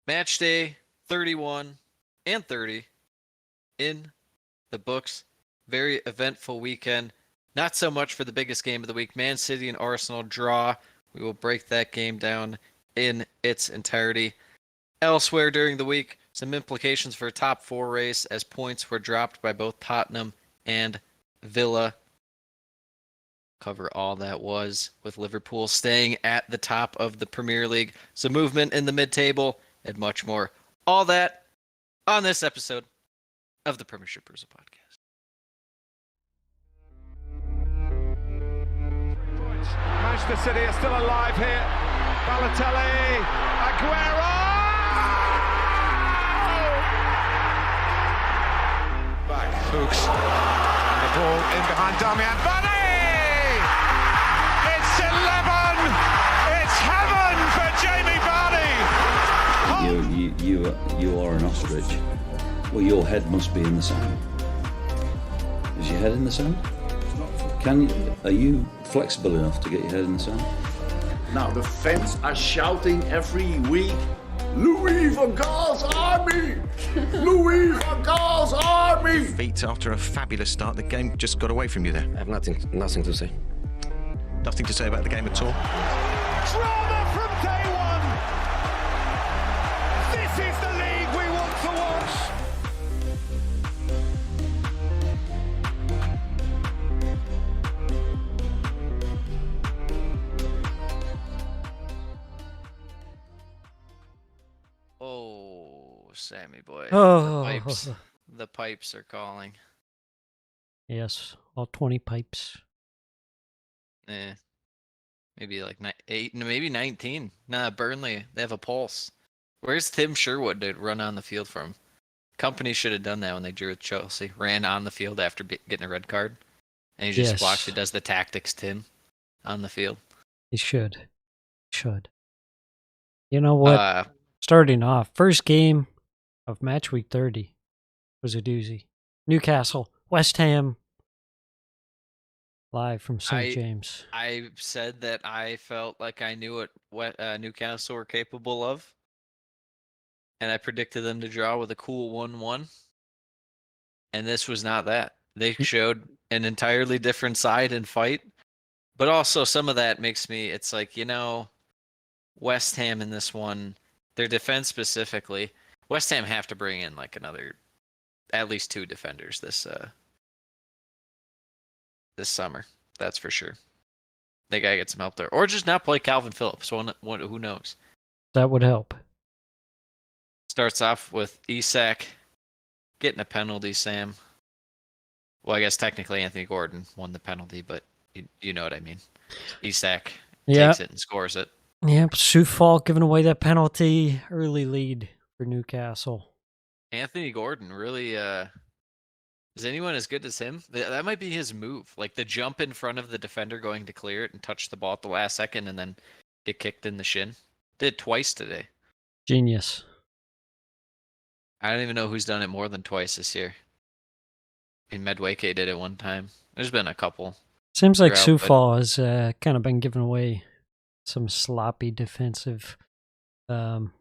Match day 31 and 30 in the books. Very eventful weekend. Not so much for the biggest game of the week. Man City and Arsenal draw. We will break that game down in its entirety. Elsewhere during the week, some implications for a top four race as points were dropped by both Tottenham and Villa. Cover all that was with Liverpool staying at the top of the Premier League. Some movement in the mid-table and much more. All that on this episode of the Premiership Bruiser podcast. Manchester City are still alive here. Balotelli, Aguero! Back, Fuchs, and the ball in behind Damian Vardy! It's 11! It's heaven for Jamie Vardy! You are an ostrich. Well, your head must be in the sand. Is your head in the sand? Are you flexible enough to get your head in the sand? Now the fans are shouting every week, Louis van Gaal's army! Louis van Gaal's army! Feet after a fabulous start, the game just got away from you there. I have nothing to say. Nothing to say about the game at all. Drama from day one! This is the league we want to watch! Oh, Sammy boy. Oh. The pipes are calling. Yes, all 20 pipes. Maybe like 8, maybe 19. Nah, Burnley, they have a pulse. Where's Tim Sherwood to run on the field for him? Company should have done that when they drew with Chelsea. Ran on the field after getting a red card. And he just walks. He does the tactics, Tim, on the field. He should. You know what? Starting off, first game of match week 30 was a doozy. Newcastle, West Ham, live from St. James. I said that I felt like I knew what Newcastle were capable of. And I predicted them to draw with a cool 1-1. And this was not that. They showed an entirely different side and fight. But also some of that makes me, it's like, West Ham in this one, their defense specifically, West Ham have to bring in like at least 2 defenders this summer. That's for sure. They gotta get some help there. Or just not play Calvin Phillips. Who knows? That would help. Starts off with Isak getting a penalty, Sam. Well, I guess technically Anthony Gordon won the penalty, but you know what I mean. Isak takes it and scores it. Yep, Soufal giving away that penalty. Early lead for Newcastle. Anthony Gordon really, is anyone as good as him? That might be his move. Like the jump in front of the defender going to clear it and touch the ball at the last second and then get kicked in the shin. Did it twice today. Genius. I don't even know who's done it more than twice this year. Medwake did it one time. There's been a couple. Seems like Soufal has kind of been giving away some sloppy defensive little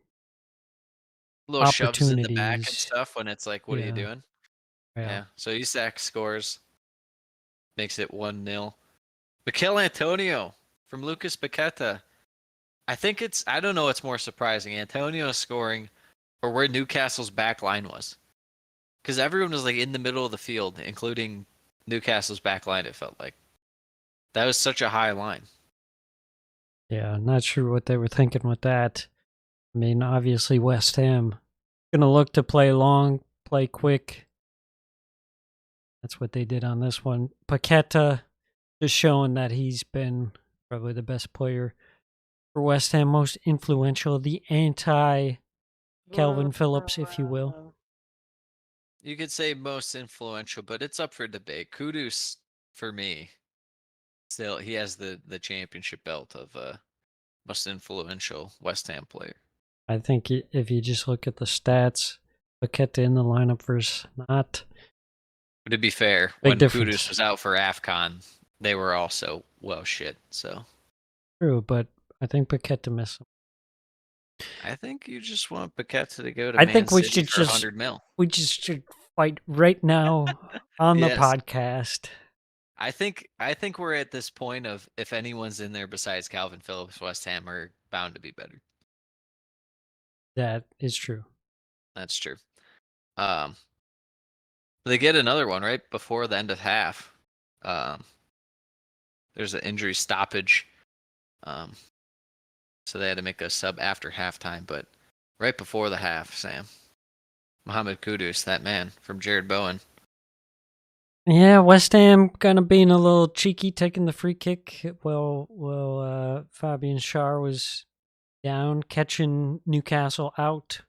shoves in the back and stuff when it's like, what are you doing? Yeah. So Isak scores, makes it 1-0. Mikel Antonio from Lucas Paqueta. I don't know what's more surprising, Antonio scoring or where Newcastle's back line was. Because everyone was like in the middle of the field, including Newcastle's back line, it felt like. That was such a high line. Yeah, not sure what they were thinking with that. I mean, obviously West Ham going to look to play long, play quick. That's what they did on this one. Paqueta just showing that he's been probably the best player for West Ham, most influential, the anti-Calvin Phillips, if you will. You could say most influential, but it's up for debate. Kudus, for me, still, he has the championship belt of most influential West Ham player. I think if you just look at the stats, Paqueta in the lineup versus not. But to be fair, when Kudus was out for AFCON, they were also shit. So true, but I think Paqueta missed him. I think you just want Paqueta to go to I Man think we City should for 100 mil. should fight right now on the Yes. podcast. I think we're at this point of if anyone's in there besides Calvin Phillips, West Ham are bound to be better. That is true. That's true. Um, they get another one right before the end of half. Um, there's an injury stoppage. So they had to make a sub after halftime, but right before the half, Sam. Mohamed Kudus, that man from Jared Bowen. Yeah, West Ham kind of being a little cheeky, taking the free kick. Fabian Schär was down, catching Newcastle out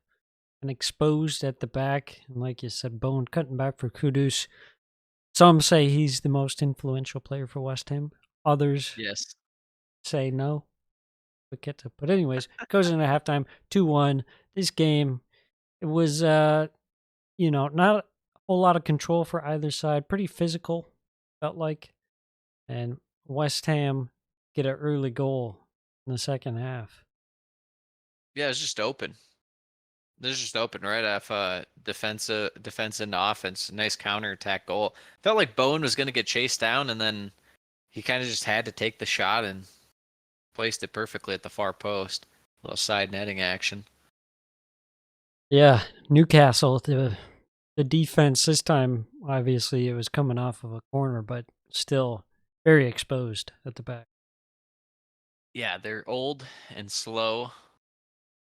and exposed at the back. And like you said, Bowen cutting back for Kudus. Some say he's the most influential player for West Ham. Others Yes. say no. But anyways, goes into halftime, 2-1. This game, it was, not a whole lot of control for either side. Pretty physical, felt like. And West Ham get an early goal in the second half. Yeah, it's just open. This is just open right off defense into offense. Nice counterattack goal. Felt like Bowen was going to get chased down, and then he kind of just had to take the shot and placed it perfectly at the far post. A little side netting action. Yeah, Newcastle, the defense this time, obviously, it was coming off of a corner, but still very exposed at the back. Yeah, they're old and slow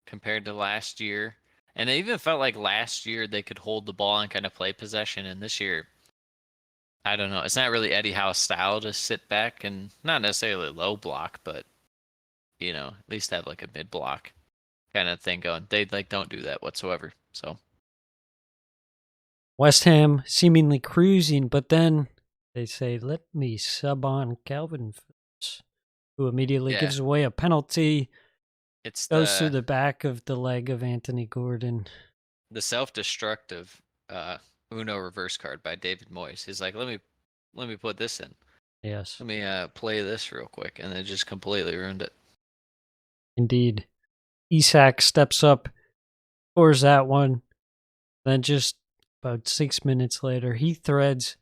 compared to last year. And it even felt like last year they could hold the ball and kind of play possession. And this year, I don't know. It's not really Eddie Howe's style to sit back and not necessarily low block, but at least have like a mid block kind of thing going. They don't do that whatsoever. So West Ham seemingly cruising, but then they say, "Let me sub on Calvin Phillips," who immediately yeah, gives away a penalty. it's Goes through the the back of the leg of Anthony Gordon. self-destructive Uno reverse card by David Moyes. He's like, let me put this in. Yes, Let me play this real quick, and it just completely ruined it. indeed. Isak steps up, scores that one. Then just about 6 minutes later, he threads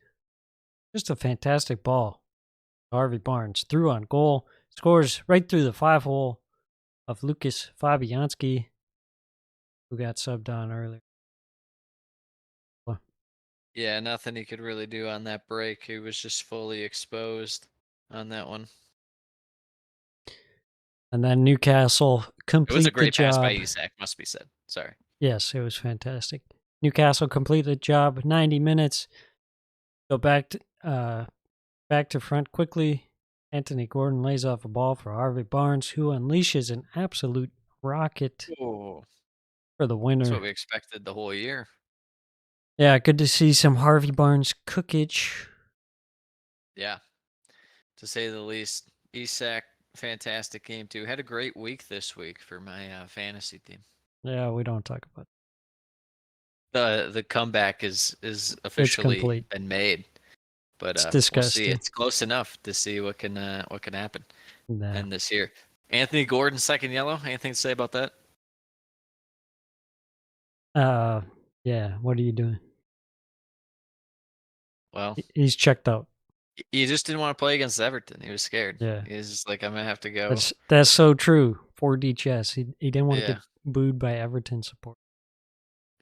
just a fantastic ball. Harvey Barnes through on goal, scores right through the 5-hole of Lucas Fabianski, who got subbed on earlier. Yeah, nothing he could really do on that break. He was just fully exposed on that one. And then Newcastle It was a complete the great pass by job. Isak, must be said. Sorry. Yes, it was fantastic. Newcastle complete the job. 90 minutes. Go back to front quickly. Anthony Gordon lays off a ball for Harvey Barnes, who unleashes an absolute rocket Oh, for the winner. that's what we expected the whole year. Yeah, good to see some Harvey Barnes cookage. Yeah, to say the least. Isak, fantastic game too. Had a great week this week for my fantasy team. Yeah, we don't talk about The comeback is officially complete. been made, but It's we'll disgusting. see. It's close enough to see what can happen Nah. and this year. Anthony Gordon, second yellow. Anything to say about that? Yeah, what are you doing? Well, He's checked out. he just didn't want to play against Everton. He was scared. Yeah. He was just like, I'm gonna have to go. That's so true. 4D chess. He didn't want to Yeah. get booed by Everton support.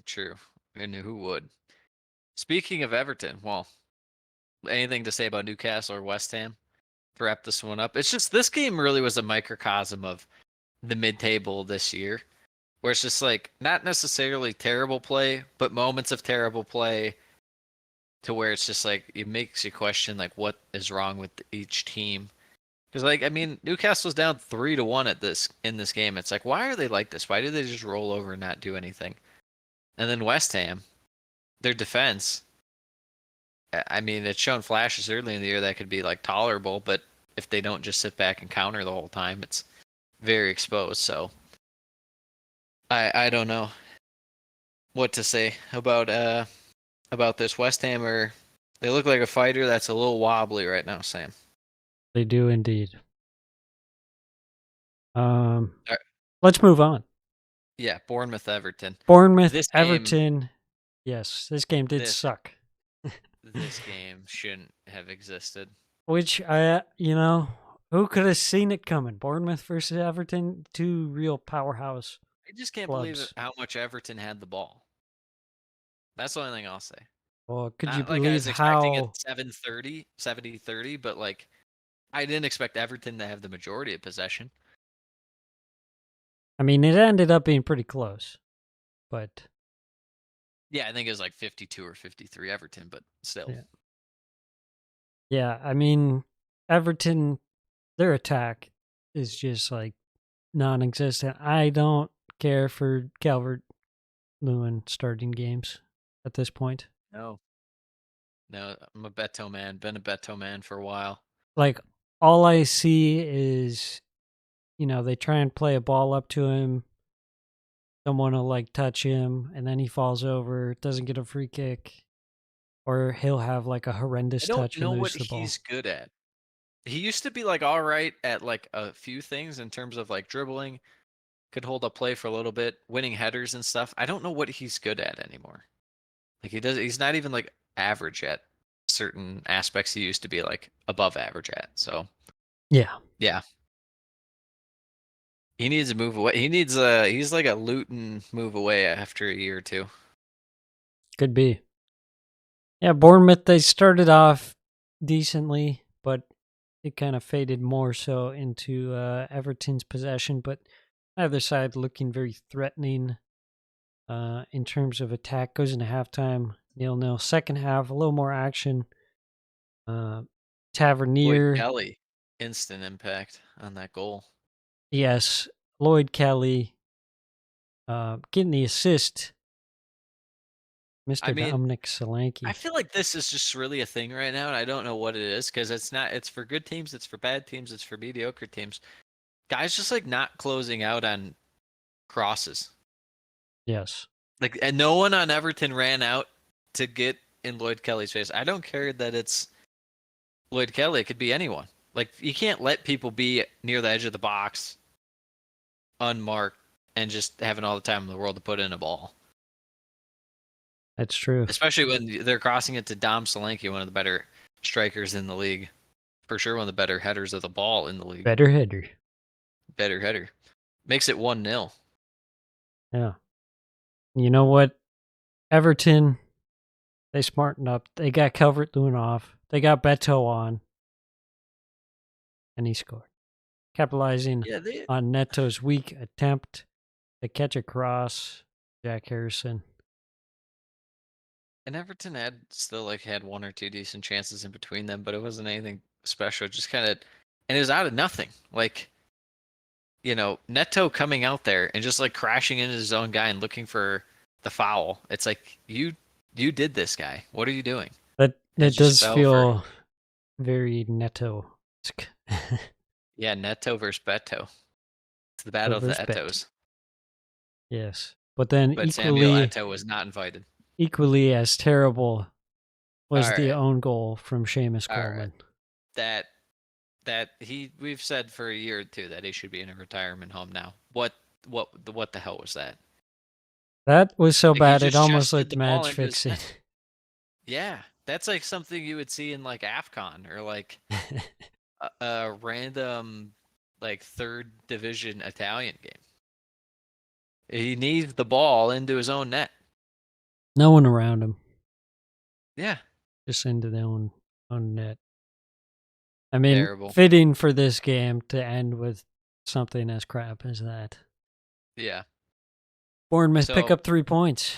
True. And who would? Speaking of Everton, well, anything to say about Newcastle or West Ham to wrap this one up? It's just this game really was a microcosm of the mid-table this year, where it's just like not necessarily terrible play, but moments of terrible play to where it's just like it makes you question like what is wrong with each team. Because like I mean, Newcastle's down 3-1 in this game. It's like why are they like this? Why do they just roll over and not do anything? And then West Ham, their defense. I mean, it's shown flashes early in the year that could be like tolerable, but if they don't just sit back and counter the whole time, it's very exposed. So I don't know what to say about this West Ham. They look like a fighter that's a little wobbly right now, Sam. They do indeed. right. Let's move on. Yeah, Bournemouth Everton. Bournemouth, This game, Everton. Yes, this game did this suck. this game shouldn't have existed. Which who could have seen it coming? Bournemouth versus Everton, two real powerhouse. I just can't believe Clubs. how much Everton had the ball. That's the only thing I'll say. Well, could you Not like I believe was expecting it how? 70-30, but like I didn't expect Everton to have the majority of possession. I mean, it ended up being pretty close, but Yeah, I think it was like 52 or 53 Everton, but still. Yeah. yeah, I mean, Everton, their attack is just like non-existent. I don't care for Calvert-Lewin starting games at this point. No. No, I'm a Beto man. Been a Beto man for a while. Like, all I see is, they try and play a ball up to him. Someone will like touch him, and then he falls over, doesn't get a free kick, or he'll have like a horrendous I don't touch and know lose what the ball. he's good at. He used to be like all right at like a few things in terms of like dribbling, could hold up play for a little bit, winning headers and stuff. I don't know what he's good at anymore. Like he's not even like average at certain aspects he used to be like above average at. So Yeah. yeah. He needs to move away. He's like a Luton move away after a year or two. Could be. Yeah, Bournemouth, they started off decently, but it kind of faded more so into Everton's possession. But either side looking very threatening in terms of attack. Goes into halftime, 0-0. Second half, a little more action. Lloyd Tavernier. Kelly, instant impact on that goal. Yes, Lloyd Kelly getting the assist. Mr. Dominic Solanke. I feel like this is just really a thing right now, and I don't know what it is because it's not. It's for good teams, it's for bad teams, it's for mediocre teams. Guys just like not closing out on crosses. Yes. Like, and no one on Everton ran out to get in Lloyd Kelly's face. I don't care that it's Lloyd Kelly. It could be anyone. Like, you can't let people be near the edge of the box, unmarked, and just having all the time in the world to put in a ball. That's true. Especially when they're crossing it to Dom Solanke, one of the better strikers in the league. For sure, one of the better headers of the ball in the league. Better header. Better header. Makes it 1-0. Yeah. You know what? Everton, they smartened up. They got Calvert-Lewin off. They got Beto on. And he scored. Capitalizing on Neto's weak attempt to catch a cross. Jack Harrison. And Everton had one or two decent chances in between them, but it wasn't anything special. Just kind of, and it was out of nothing. Like, Neto coming out there and just like crashing into his own guy and looking for the foul. It's like you did this, guy. What are you doing? That does feel very Neto. Yeah, Neto versus Beto. It's the battle of the Etos. Yes, but then Samuel Eto'o was not invited. Equally as terrible was the own goal from Seamus Coleman. Right. We've said for a year or two that he should be in a retirement home now. What the hell was that? That was so bad it almost looked match fixing. Yeah, that's like something you would see in like AFCON or like a random like third division Italian game. He needs the ball into his own net. No one around him. Yeah. Just into their own net. I mean, terrible. Fitting for this game to end with something as crap as that. Yeah. Bournemouth pick up 3 points.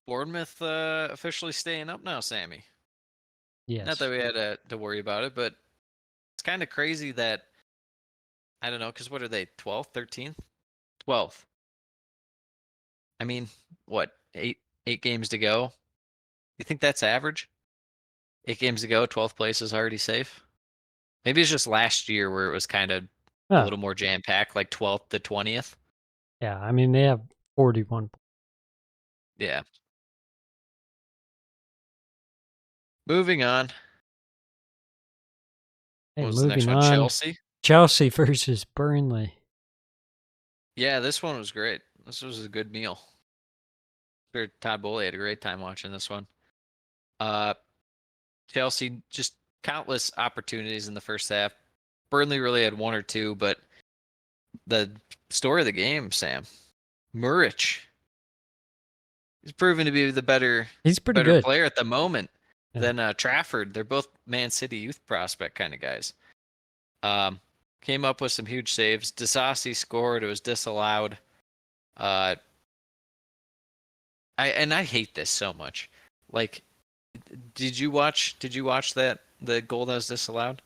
Bournemouth officially staying up now, Sammy. Yes. Not that we had to worry about it, but it's kind of crazy that, I don't know, because what are they, 12th, 13th? 12th. I mean, what, eight games to go? You think that's average? 8 games to go, 12th place is already safe? Maybe it's just last year where it was kind of a little more jam-packed, like 12th to 20th. Yeah, I mean, they have 41. Yeah. Moving on. Hey, what was the next one? Chelsea? Chelsea versus Burnley. Yeah, this one was great. This was a good meal. Sure, Todd Bowley had a great time watching this one. Chelsea just countless opportunities in the first half. Burnley really had one or two, but the story of the game, Sam, Muric, he's proven to be the He's pretty better good. player at the moment Yeah. than Trafford. They're both Man City youth prospect kind of guys. Came up with some huge saves. Disasi scored. It was disallowed. I hate this so much. Like, did you watch that the goal that was disallowed?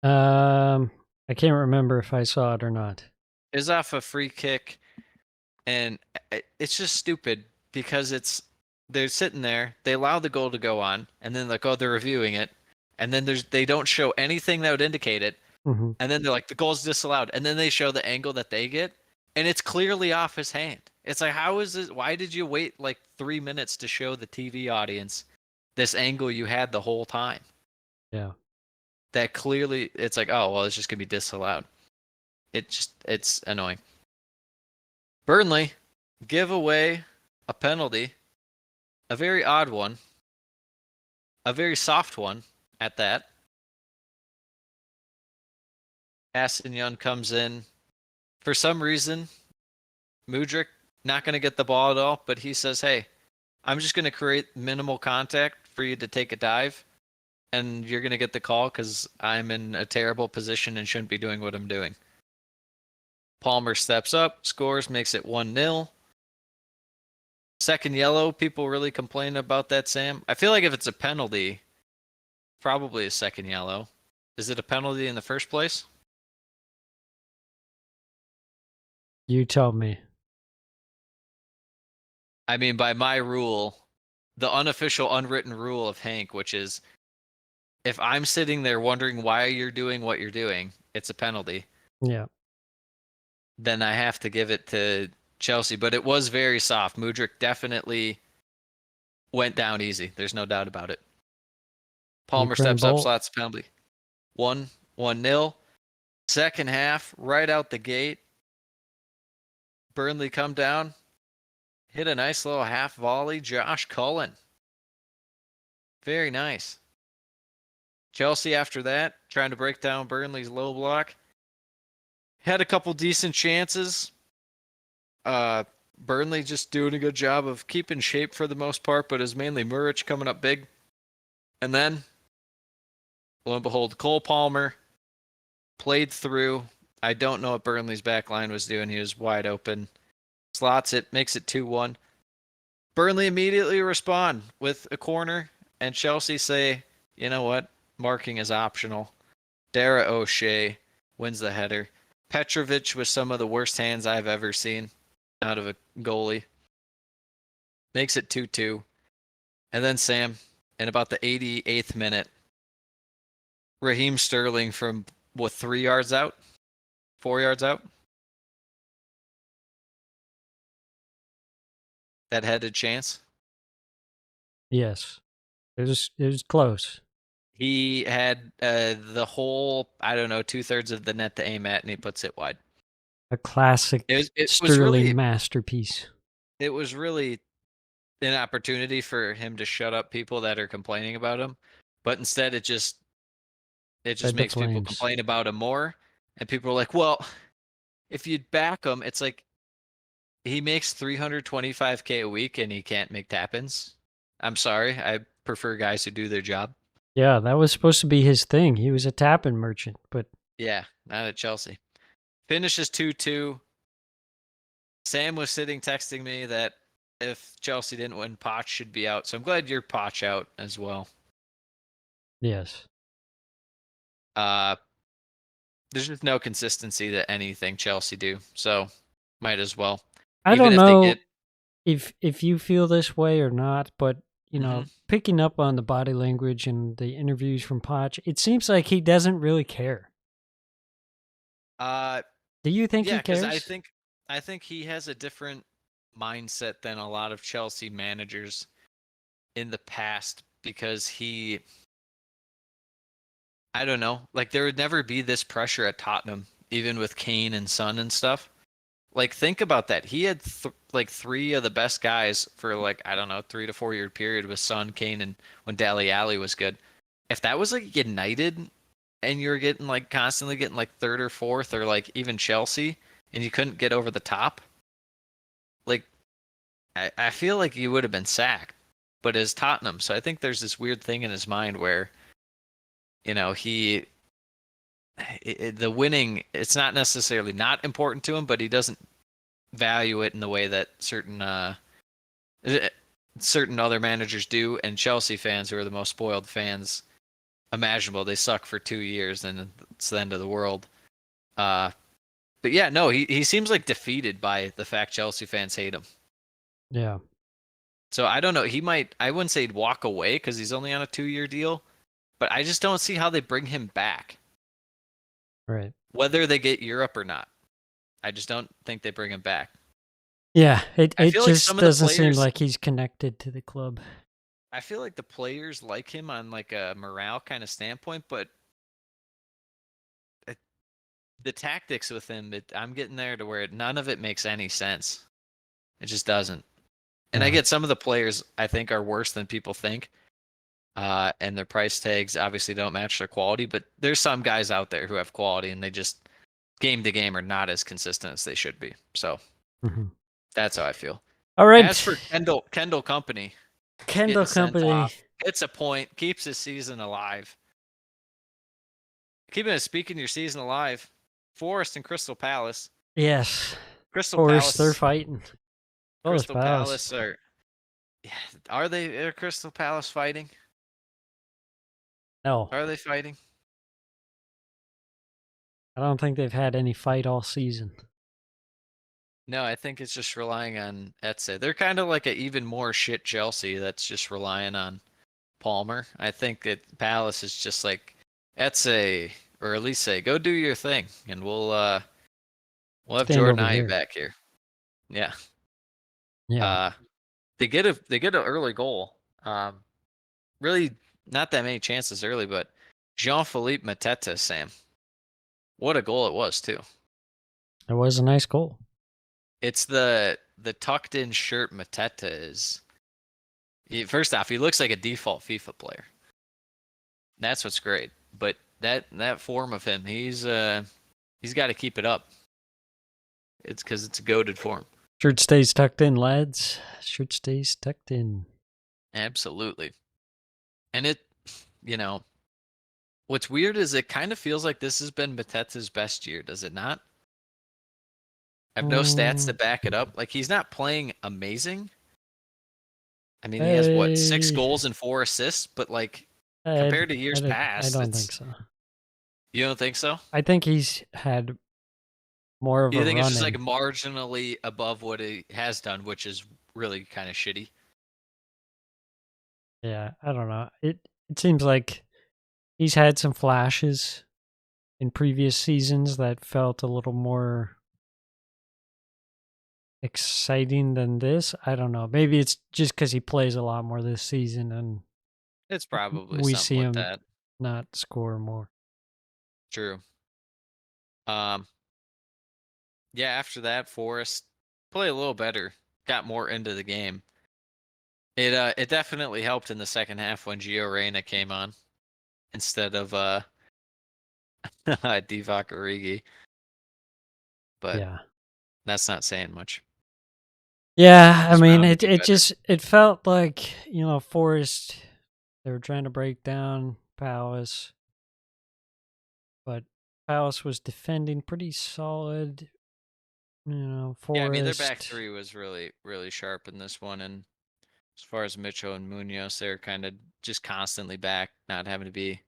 I can't remember if I saw it or not. It was off a free kick, and it's just stupid because they're sitting there, they allow the goal to go on, and then like, oh, they're reviewing it, and then they don't show anything that would indicate it, Hmm. and then they're like, the goal's disallowed, and then they show the angle that they get, and it's clearly off his hand. It's like, how is this? Why did you wait like 3 minutes to show the TV audience this angle you had the whole time? Yeah. That clearly, it's like, oh well, it's just gonna be disallowed. It's annoying. Burnley give away a penalty, a very odd one, a very soft one at that. Aston Young comes in. For some reason, Mudryk not going to get the ball at all, but he says, hey, I'm just going to create minimal contact for you to take a dive, and you're going to get the call because I'm in a terrible position and shouldn't be doing what I'm doing. Palmer steps up, scores, makes it 1-0. Second yellow, people really complain about that, Sam. I feel like if it's a penalty, probably a second yellow. Is it a penalty in the first place? You tell me. I mean, by my rule, the unofficial, unwritten rule of Hank, which is if I'm sitting there wondering why you're doing what you're doing, it's a penalty. Yeah. Then I have to give it to Chelsea. But it was very soft. Mudryk definitely went down easy. There's no doubt about it. Palmer Ukraine steps up, Bolt. slots penalty. 1-0. Second half, right out the gate. Burnley come down. Hit a nice little half volley. Josh Cullen. Very nice. Chelsea after that, trying to break down Burnley's low block. Had a couple decent chances. Burnley just doing a good job of keeping shape for the most part, but is mainly Muric coming up big. And then, lo and behold, Cole Palmer played through. I don't know what Burnley's back line was doing. He was wide open. Slots it, makes it 2-1. Burnley immediately respond with a corner, and Chelsea say, you know what? Marking is optional. Dara O'Shea wins the header. Petrovic with some of the worst hands I've ever seen out of a goalie. Makes it 2-2. And then Sam, in about the 88th minute, Raheem Sterling from, 3 yards out? 4 yards out? That headed chance. Yes. It was close. He had the whole, I don't know, 2/3 of the net to aim at, and he puts it wide. A classic It was Sterling really, masterpiece. it was really an opportunity for him to shut up people that are complaining about him, but instead it just Fed the makes people flames. complain about him more, and people are like, well, if you'd back him, it's like he makes $325K a week and he can't make tap-ins. I'm sorry, I prefer guys who do their job. Yeah, that was supposed to be his thing. He was a tapping merchant, but Yeah, not at Chelsea. Finishes 2-2. Sam was sitting texting me that if Chelsea didn't win, Poch should be out. So I'm glad you're Poch out as well. yes. There's just no consistency to anything Chelsea do. So might as well. I Even don't if know they if you feel this way or not, but you know, Mhm. picking up on the body language and the interviews from Poch, it seems like he doesn't really care. Do you think Yeah, he cares? because I think he has a different mindset than a lot of Chelsea managers in the past because I don't know, like there would never be this pressure at Tottenham, even with Kane and Son and stuff. Like, think about that. He had like three of the best guys for like, I don't know, 3 to 4 year period with Son, Kane, and when Dele Alli was good. If that was like United and you were getting like constantly getting like third or fourth or like even Chelsea and you couldn't get over the top, like I feel like you would have been sacked. But as Tottenham, so I think there's this weird thing in his mind where, the winning, it's not necessarily not important to him, but he doesn't value it in the way that certain other managers do, and Chelsea fans, who are the most spoiled fans imaginable, they suck for 2 years, and it's the end of the world. But yeah, no, he seems like defeated by the fact Chelsea fans hate him. Yeah. So I don't know. I wouldn't say he'd walk away because he's only on a 2 year deal, but I just don't see how they bring him back, Right. whether they get Europe or not. I just don't think they bring him back. Yeah, it I feel like just some of the doesn't seem players, like he's connected to the club. I feel like the players like him on like a morale kind of standpoint, but the tactics with him, I'm getting there to where none of it makes any sense. It just doesn't. And I Yeah. get some of the players I think are worse than people think. And their price tags obviously don't match their quality, but there's some guys out there who have quality and they just game to game are not as consistent as they should be. So Mhm. that's how I feel. All right. As for Kendall Company, Kendall getting sent Company. off, it's a point, keeps his season alive. Speaking your season alive, Forest and Crystal Palace. Yes. Crystal Forest, they're Palace. fighting. Crystal Palace are they Crystal Palace fighting? No, Are they fighting? I don't think they've had any fight all season. No, I think it's just relying on Etze. They're kind of like an even more shit Chelsea that's just relying on Palmer. I think that Palace is just like Etze or at least say, go do your thing, and we'll have Stand Jordan over Ayew here. back here. Yeah. Yeah. They get an early goal. Really not that many chances early, but Jean-Philippe Mateta, Sam. What a goal it was too. It was a nice goal. It's the tucked in shirt Mateta is. First off, he looks like a default FIFA player. That's what's great. But that form of him, he's got to keep it up. It's because it's a goated form. Shirt stays tucked in, lads. Shirt stays tucked in. Absolutely. And what's weird is it kind of feels like this has been Mateta's best year, does it not? I have no stats to back it up. Like, he's not playing amazing. I mean, he has what, 6 goals and 4 assists, but like compared to years past, I don't think so. You don't think so? I think he's had more of You a think it's just run like marginally above what he has done, which is really kind of shitty. Yeah, I don't know. It seems like he's had some flashes in previous seasons that felt a little more exciting than this. I don't know. Maybe it's just because he plays a lot more this season and It's probably we something see with him that. not score more. True. Um, yeah, after that, Forrest play a little better, got more into the game. It definitely helped in the second half when Gio Reyna came on instead of Divock Origi. But Yeah. that's not saying much. Yeah, I He's mean, bound to be it better. just it felt like Forest. They were trying to break down Palace, but Palace was defending pretty solid. Yeah, I mean their back Forest. three was really, really sharp in this one, and as far as Mitchell and Munoz, they're kind of just constantly back, not having to be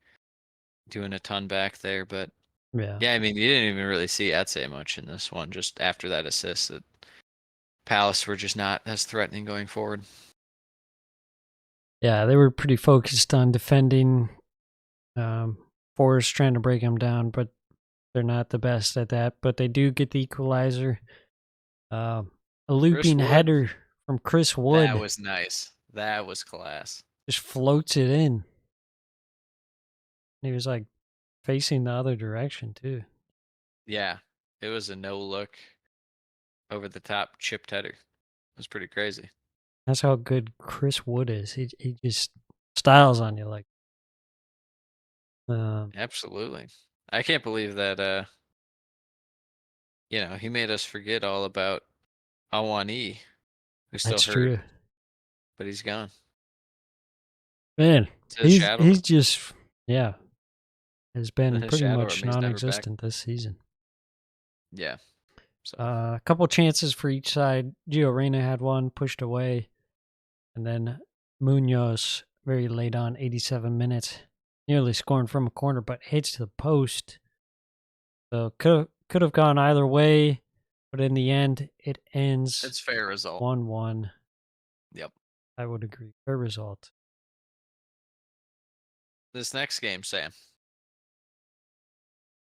doing a ton back there. But Yeah, yeah, I mean you didn't even really see Etze much in this one. Just after that assist, that Palace were just not as threatening going forward. yeah, they were pretty focused on defending. Forest trying to break them down, but they're not the best at that. But they do get the equalizer. A looping Wood. header from Chris Wood. That was nice. That was class. Just floats it in. He was like facing the other direction too. Yeah, it was a no look. over the top chipped header. It was pretty crazy. That's how good Chris Wood is. He just styles on you like. Absolutely. I can't believe that he made us forget all about Awani, who's still That's hurt, true. but he's gone. Man, To the shadow. he's just has been The pretty shadow much army is never back. non-existent this season. Yeah. So A couple chances for each side. Gio Reyna had one pushed away, and then Munoz very late on, 87 minutes, nearly scoring from a corner, but hits the post. So could have gone either way, but in the end, it ends it's fair result. 1-1. Yep. I would agree. Fair result. This next game, Sam.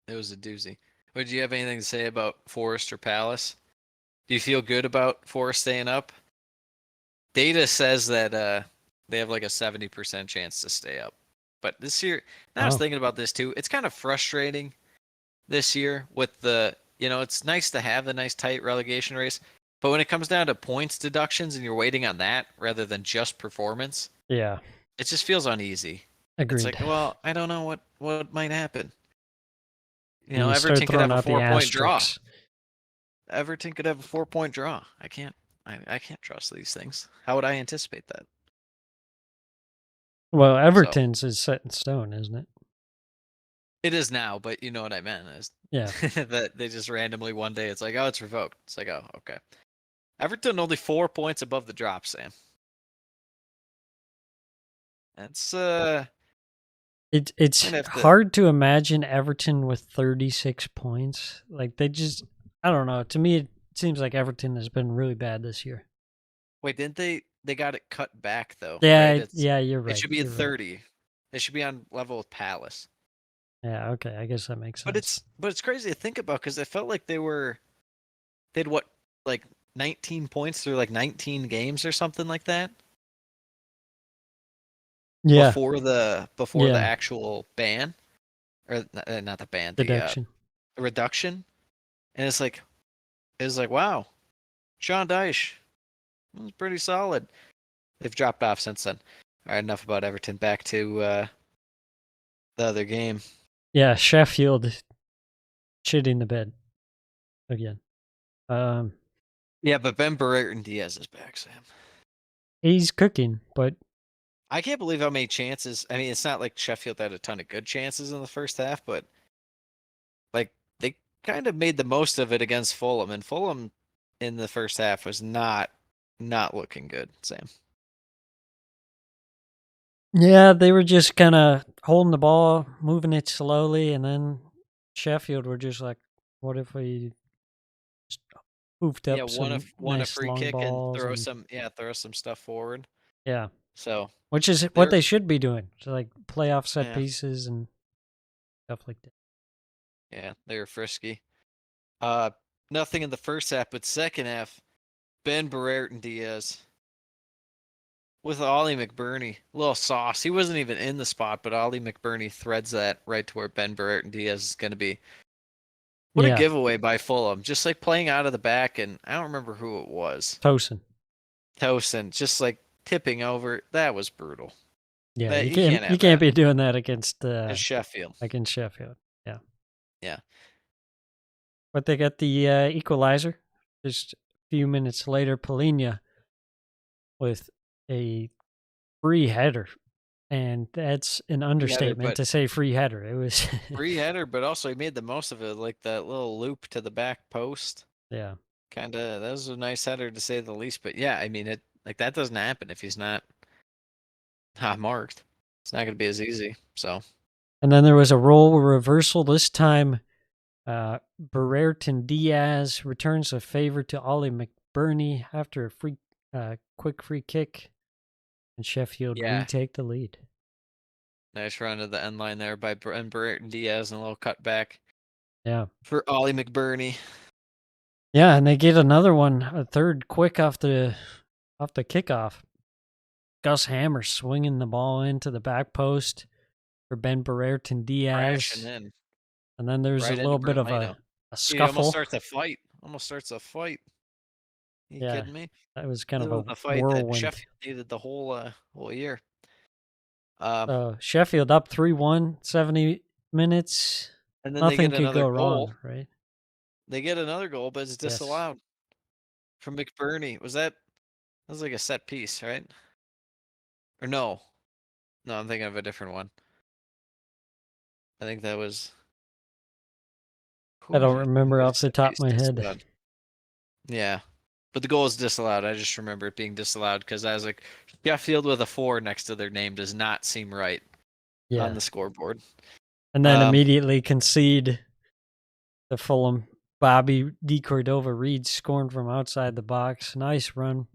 It was a doozy. Would you have anything to say about Forest or Palace? Do you feel good about Forest staying up? Data says that they have like a 70% chance to stay up. But this year, I was thinking about this too. It's kind of frustrating this year with it's nice to have the nice tight relegation race, but when it comes down to points deductions and you're waiting on that rather than just performance, Yeah. it just feels uneasy. Agreed. It's like, well, I don't know what might happen. And you Everton could have a 4-point draw. asterisks. Everton could have a 4-point draw. I can't trust these things. How would I anticipate that? Well, Everton's is set in stone, isn't it? It is now, but you know what I meant is that they just randomly one day it's like, oh, it's revoked. It's like, oh, okay. Everton only 4 points above the drop, Sam. That's It's hard to imagine Everton with 36 points. Like I don't know. To me, it seems like Everton has been really bad this year. Wait, didn't they got it cut back though? Yeah, right? you're right. It should be at 30. Right. It should be on level with Palace. Yeah, okay. I guess that makes sense. But it's crazy to think about because it felt like they'd what, like 19 points through like 19 games or something like that. Yeah. Before the actual ban, or not the ban, the reduction, and it's like wow, Sean Dyche was pretty solid. They've dropped off since then. All right, enough about Everton. Back to the other game. Yeah, Sheffield shitting the bed again. Yeah, but Ben Brereton Diaz is back, Sam. He's cooking, but I can't believe how many chances. I mean, it's not like Sheffield had a ton of good chances in the first half, but like they kind of made the most of it against Fulham, and Fulham in the first half was not looking good, Sam. Yeah, they were just kind of holding the ball, moving it slowly, and then Sheffield were just like, "What if we just hoofed up some won nice a free long kick balls and throw some stuff forward." Yeah. So, which is what they should be doing. So like playoff set pieces and stuff like that. Yeah, they were frisky. Nothing in the first half, but second half, Ben Brereton Diaz with Ollie McBurney, a little sauce. He wasn't even in the spot, but Ollie McBurney threads that right to where Ben Brereton Diaz is going to be. What a giveaway by Fulham. Just like playing out of the back, and I don't remember who it was. Tosin, just like tipping over. That was brutal. Yeah, you can't be doing that against Sheffield. Against Sheffield, yeah. Yeah. But they got the equalizer just a few minutes later. Polina with a free header, and that's an understatement to say free header. It was free header, but also he made the most of it, like that little loop to the back post. Yeah, that was a nice header to say the least. But yeah, I mean that doesn't happen if he's not marked. It's not going to be as easy. So, and then there was a role reversal this time. Brereton Diaz returns a favor to Ollie McBurney after a quick free kick, and Sheffield retake the lead. Nice run to the end line there by Brereton Diaz and a little cutback. Yeah, for Ollie McBurney. Yeah, and they get another one, a third, quick off the kickoff. Gus Hammer swinging the ball into the back post for Ben Brereton Diaz. In. And then there's a little bit of a scuffle. He almost starts a fight. You Yeah. kidding me? That was kind of This was a the fight that whirlwind. Sheffield needed the whole year. Sheffield up 3-1, 70 minutes. And then they Nothing get could another go goal. wrong, right? They get another goal, but it's Yes. disallowed from McBurney. That was like a set piece, right? Or no? No, I'm thinking of a different one. I think that was. I don't who remember was off the set top piece of my head. disallowed? Yeah, but the goal is disallowed. I just remember it being disallowed because I was like, Sheffield with a 4 next to their name does not seem right Yeah. on the scoreboard. And then immediately concede the Fulham. Bobby D. Cordova Reed scoring from outside the box. Nice run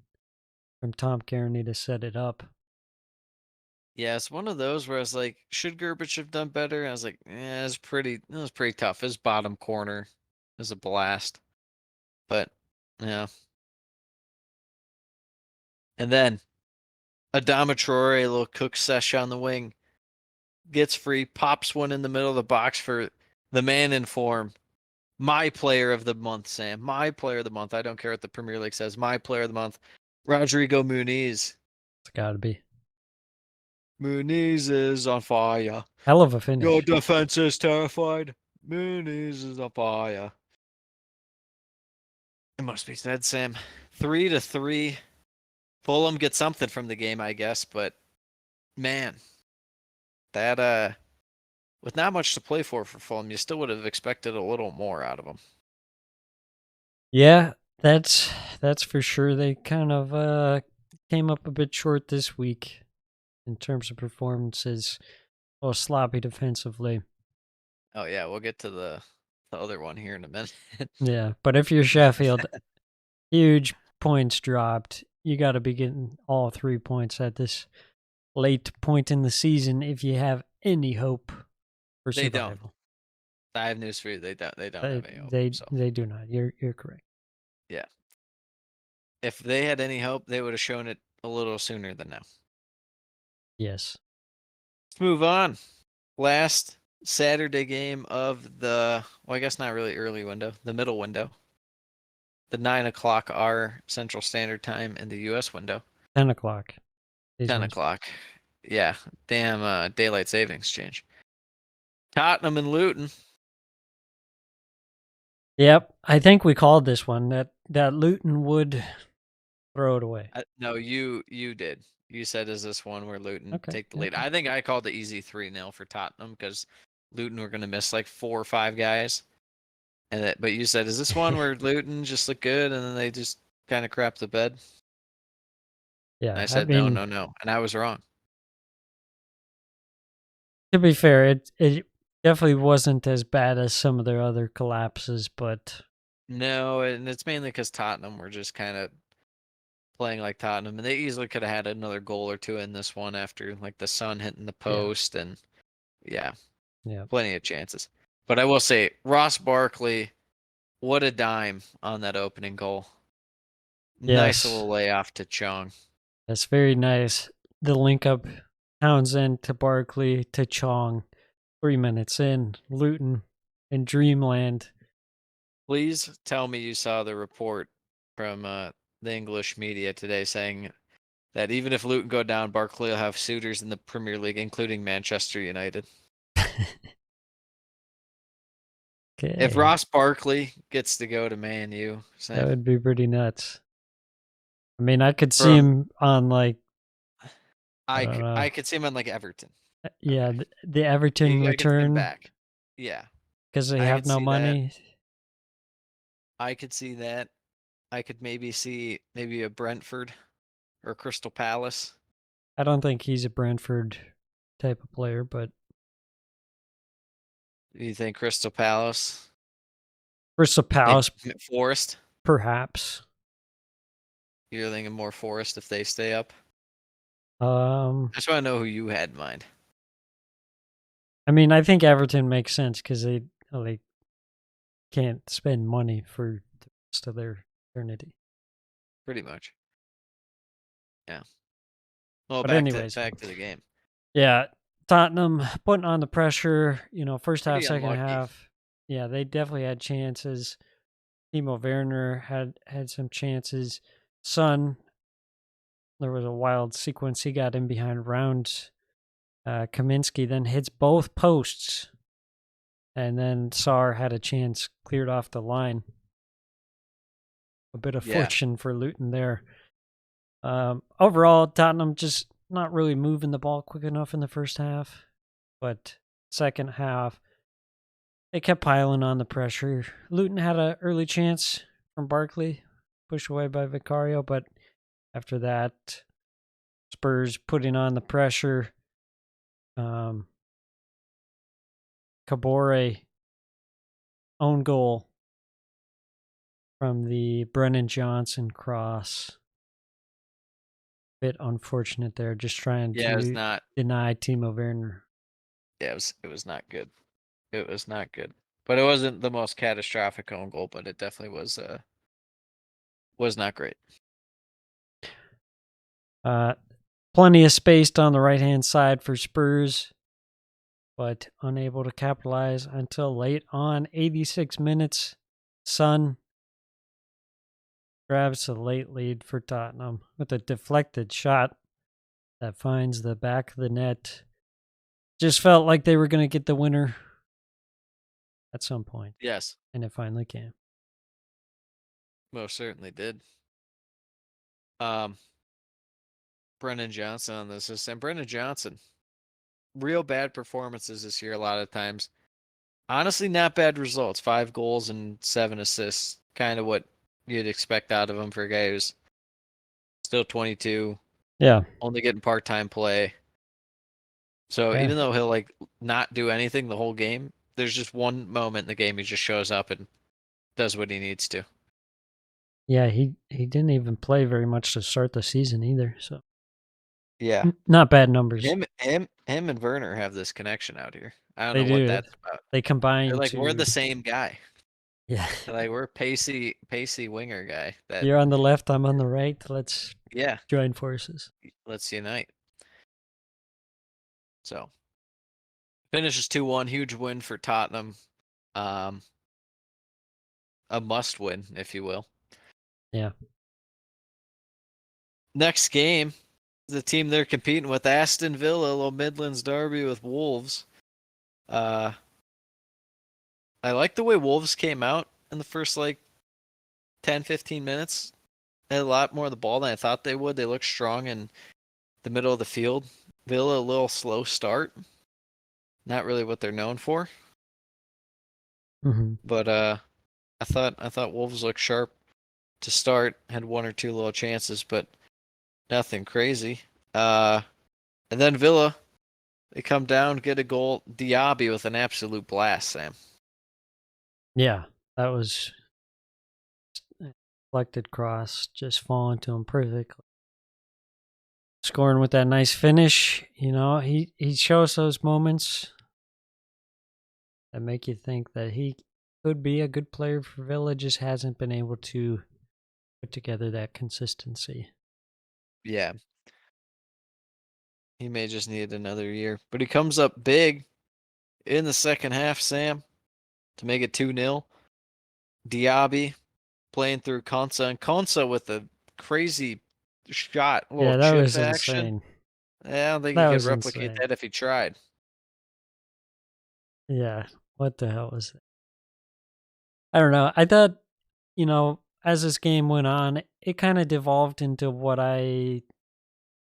from Tom Kearney to set it up. Yeah, it's one of those where I was like, should Gerbich have done better? And I was like, yeah, it was pretty tough. His bottom corner was a blast. But yeah. And then Adama Traore, a little cook sesh on the wing, gets free, pops one in the middle of the box for the man in form. My player of the month, Sam. My player of the month. I don't care what the Premier League says. My player of the month, Rodrigo Muniz. It's got to be. Muniz is on fire. Hell of a finish. Your defense is terrified. Muniz is on fire. It must be said, Sam. 3-3. Fulham gets something from the game, I guess, but man, that with not much to play for Fulham, you still would have expected a little more out of them. Yeah, that's for sure. They kind of came up a bit short this week in terms of performances. A little sloppy defensively. Oh yeah, we'll get to the other one here in a minute. Yeah, but if you're Sheffield, huge points dropped. You got to be getting all 3 points at this late point in the season if you have any hope for They survival. don't. I have news for you. They don't have any hope. They do not. You're correct. Yeah. If they had any hope, they would have shown it a little sooner than now. Yes. Let's move on. Last Saturday game of the, well, I guess not really early window, the middle window. The 9 o'clock our Central Standard Time in the U.S. window. 10 o'clock. 10 o'clock. Yeah. Damn daylight savings change. Tottenham and Luton. Yep. I think we called this one that Luton would throw it away. No, you did. You said, is this one where Luton Okay, take the lead? okay. I think I called the easy 3-0 for Tottenham because Luton were going to miss like 4 or 5 guys. But you said, is this one where Luton just look good and then they just kind of crap the bed? Yeah. And I said, no. And I was wrong. To be fair, it definitely wasn't as bad as some of their other collapses, but No, and it's mainly because Tottenham were just kind of playing like Tottenham, and they easily could have had another goal or two in this one after like the sun hitting the post, and yeah, plenty of chances. But I will say, Ross Barkley, what a dime on that opening goal. Nice Yes. little layoff to Chong. That's very nice. The link up Townsend to Barkley to Chong. 3 minutes in, Luton in Dreamland. Please tell me you saw the report from the English media today saying that even if Luton go down, Barkley will have suitors in the Premier League, including Manchester United. Okay. If Ross Barkley gets to go to Man U, Sam, that would be pretty nuts. I mean, I could see him on like I could see him on like Everton. Yeah, the Everton I could see him return back. Yeah, because they I have could no see money. I could see that. I could maybe see a Brentford or Crystal Palace. I don't think he's a Brentford type of player, but Do you think Crystal Palace? Crystal Palace, Forest? perhaps. You're thinking more Forest if they stay up? I just want to know who you had in mind. I mean, I think Everton makes sense because they can't spend money for the rest of their eternity. Pretty much. Yeah. Well, But back anyways, to the game. Yeah, Tottenham putting on the pressure. First half, Pretty second unlucky. half. Yeah, they definitely had chances. Timo Werner had some chances. Son, there was a wild sequence. He got in behind round. Kaminsky then hits both posts. And then Sarr had a chance, cleared off the line. A bit of fortune for Luton there. Overall, Tottenham just not really moving the ball quick enough in the first half. But second half, they kept piling on the pressure. Luton had an early chance from Barkley, pushed away by Vicario. But after that, Spurs putting on the pressure. Kabore own goal from the Brennan Johnson cross. Bit unfortunate there, just trying Yeah, it was to not. deny Timo Werner. Yeah, it was not good. It was not good. But it wasn't the most catastrophic own goal, but it definitely was not great. Plenty of space on the right-hand side for Spurs, but unable to capitalize until late on. 86 minutes. Son grabs a late lead for Tottenham with a deflected shot that finds the back of the net. Just felt like they were going to get the winner at some point. Yes, And it finally came. most certainly did. Brennan Johnson on this assist. And Brennan Johnson, real bad performances this year a lot of times. Honestly, not bad results. 5 goals and 7 assists. Kind of what you'd expect out of him for a guy who's still 22. Yeah. Only getting part-time play. So Yeah. even though he'll like not do anything the whole game, there's just one moment in the game he just shows up and does what he needs to. Yeah, he didn't even play very much to start the season either. So Yeah. not bad numbers. Him and Werner have this connection out here. I don't They know what do. that's about. They combine They're like, to, we're the same guy. yeah. They're like, we're pacey winger guy. That You're on the left, I'm on the right. Let's yeah, join forces. let's unite. So finishes 2-1, huge win for Tottenham. A must win, if you will. Yeah. Next game, the team they're competing with, Aston Villa, a little Midlands derby with Wolves. I like the way Wolves came out in the first 10, 15 minutes. They had a lot more of the ball than I thought they would. They looked strong in the middle of the field. Villa, a little slow start. Not really what they're known for. Mm-hmm. But I thought Wolves looked sharp to start. Had 1 or 2 little chances, but nothing crazy. And then Villa, they come down, get a goal. Diaby with an absolute blast, Sam. Yeah, that was deflected cross, just falling to him perfectly. Scoring with that nice finish, he shows those moments that make you think that he could be a good player for Villa, just hasn't been able to put together that consistency. Yeah. He may just need another year. But he comes up big in the second half, Sam, to make it 2-0. Diaby playing through Konsa, and Konsa with a crazy shot, a little Yeah, that chip was action. insane. Yeah, I don't think That he was could replicate insane. that if he tried. Yeah, what the hell was that? I don't know. I thought, as this game went on, it kind of devolved into what I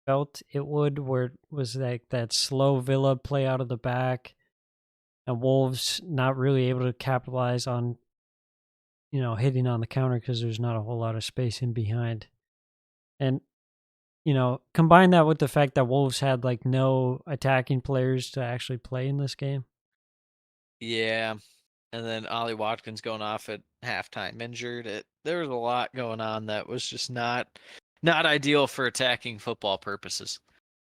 felt it would, where it was like that slow Villa play out of the back and Wolves not really able to capitalize on, hitting on the counter because there's not a whole lot of space in behind. And, combine that with the fact that Wolves had like no attacking players to actually play in this game. Yeah. And then Ollie Watkins going off at halftime injured. There was a lot going on that was just not ideal for attacking football purposes.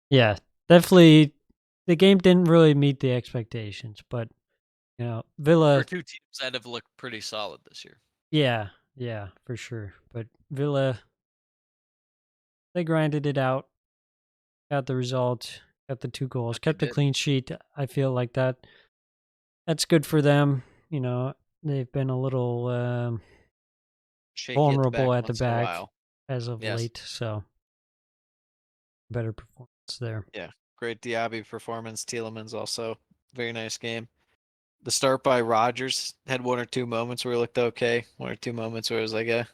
Yeah, definitely. The game didn't really meet the expectations, but Villa. For 2 teams that have looked pretty solid this year. Yeah, for sure. But Villa, they grinded it out, got the result, got the 2 goals, kept a clean sheet. I feel like that's good for them. They've been a little shaky vulnerable at the once in a back while. as of Yes. late, so better performance there. Yeah, great Diaby performance. Tielemans also very nice game. The start by Rodgers had one or two moments where he looked okay. One or two moments where it was like, yeah,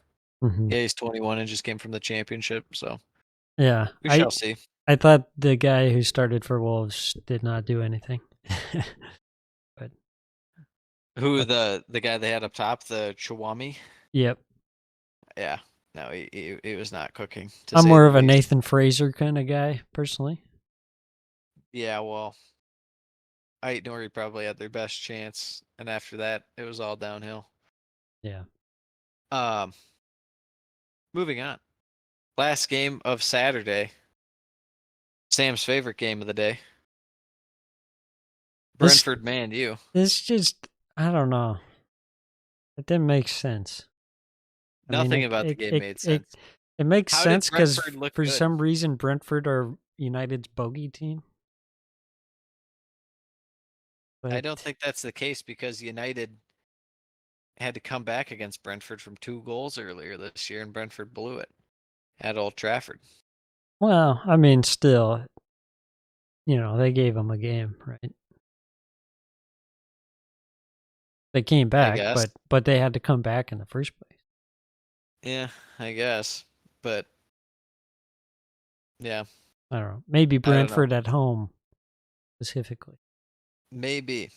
Mhm. yeah, he's 21 and just came from the championship. So Yeah, we shall see. I thought the guy who started for Wolves did not do anything. But Who the guy they had up top, the Chawami? yep, Yeah, no, he was not cooking. To I'm say more the of a least. Nathan Fraser kind of guy personally. Yeah, well, Ait Nori probably had their best chance, and after that, it was all downhill. Yeah. Um, moving on. Last game of Saturday. Sam's favorite game of the day. This Brentford Man U. this just I don't know. It didn't make sense. Nothing about the game made sense. It makes How did sense because Brentford look for good? some reason Brentford are United's bogey team. I don't But think that's the case because United had to come back against Brentford from 2 goals earlier this year, and Brentford blew it at Old Trafford. well, I mean, still, they gave them a game, right? They came I back, guess. but they had to come back in the first place. Yeah, I guess. But yeah, I don't know. Maybe I don't know. Brentford at home specifically. Maybe.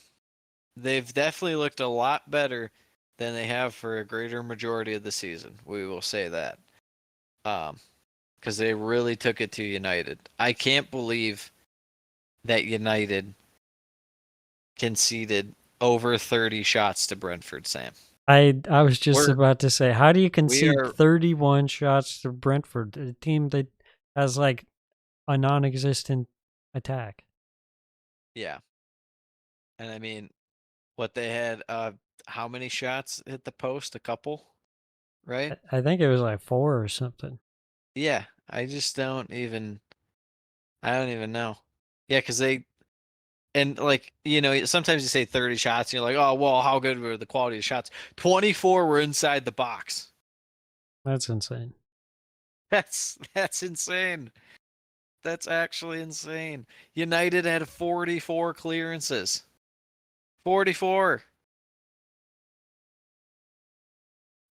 They've definitely looked a lot better than they have for a greater majority of the season. We will say that. Because they really took it to United. I can't believe that United conceded over 30 shots to Brentford, Sam. I was just We're- about to say, how do you We concede are 31 shots to Brentford, a team that has like a non-existent attack? yeah. And I mean, what they had how many shots hit the post? A couple, right? I think it was like 4 or something. Yeah, I don't even know. Yeah, cuz they and like, sometimes you say 30 shots and you're like, "Oh, well, how good were the quality of shots?" 24 were inside the box. That's insane. That's insane. That's actually insane. United had 44 clearances. 44.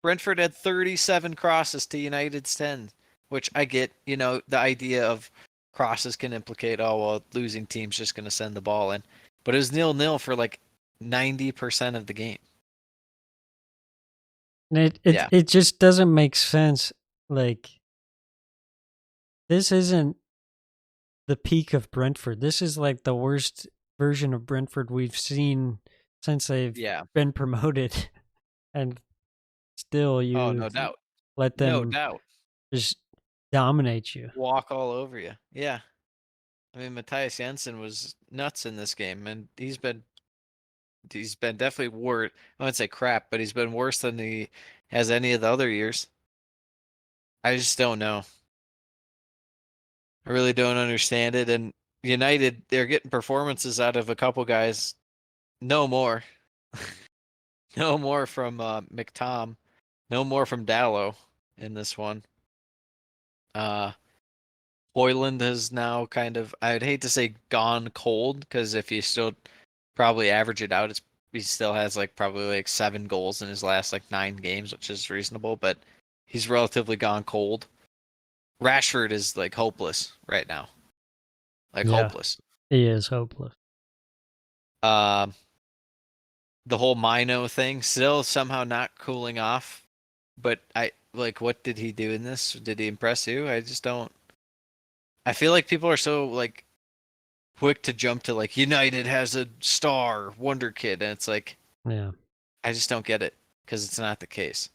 Brentford had 37 crosses to United's 10, which I get, the idea of crosses can implicate, oh, well, losing team's just going to send the ball in. But it was 0-0 for like 90% of the game. And Yeah. it just doesn't make sense. Like, this isn't the peak of Brentford. This is like the worst version of Brentford we've seen since they've Yeah. been promoted. And still Oh, you no doubt. let No them doubt. just dominate you. Walk all over you. Yeah. I mean, Matthias Jensen was nuts in this game, and he's been definitely worse. I wouldn't say crap, but he's been worse than he has any of the other years. I just don't know. I really don't understand it. And United, they're getting performances out of a couple guys. No more. No more from McTom. No more from Dallow in this one. Hoyland has now kind of, I'd hate to say gone cold, because if you still probably average it out, he still has like probably like 7 goals in his last like 9 games, which is reasonable, but he's relatively gone cold. Rashford is like hopeless right now. Like Yeah. hopeless. He is hopeless. The whole Mino thing still somehow not cooling off. But what did he do in this? Did he impress you? I just don't. I feel like people are so like quick to jump to like United has a star wonder kid, and it's like, Yeah. I just don't get it because it's not the case.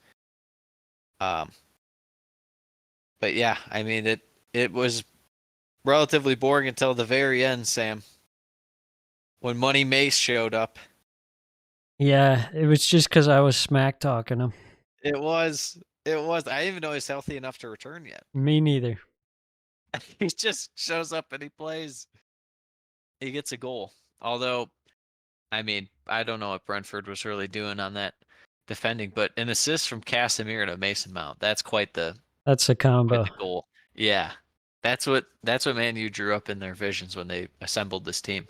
But yeah, I mean it was relatively boring until the very end, Sam. When Money Mace showed up. Yeah, it was just because I was smack talking him. It was. I didn't even know he's healthy enough to return yet. Me neither. He just shows up and he plays. He gets a goal. Although, I mean, I don't know what Brentford was really doing on that defending, but an assist from Casemiro to Mason Mount. That's quite the That's a combo. goal. Yeah. That's what Man U drew up in their visions when they assembled this team.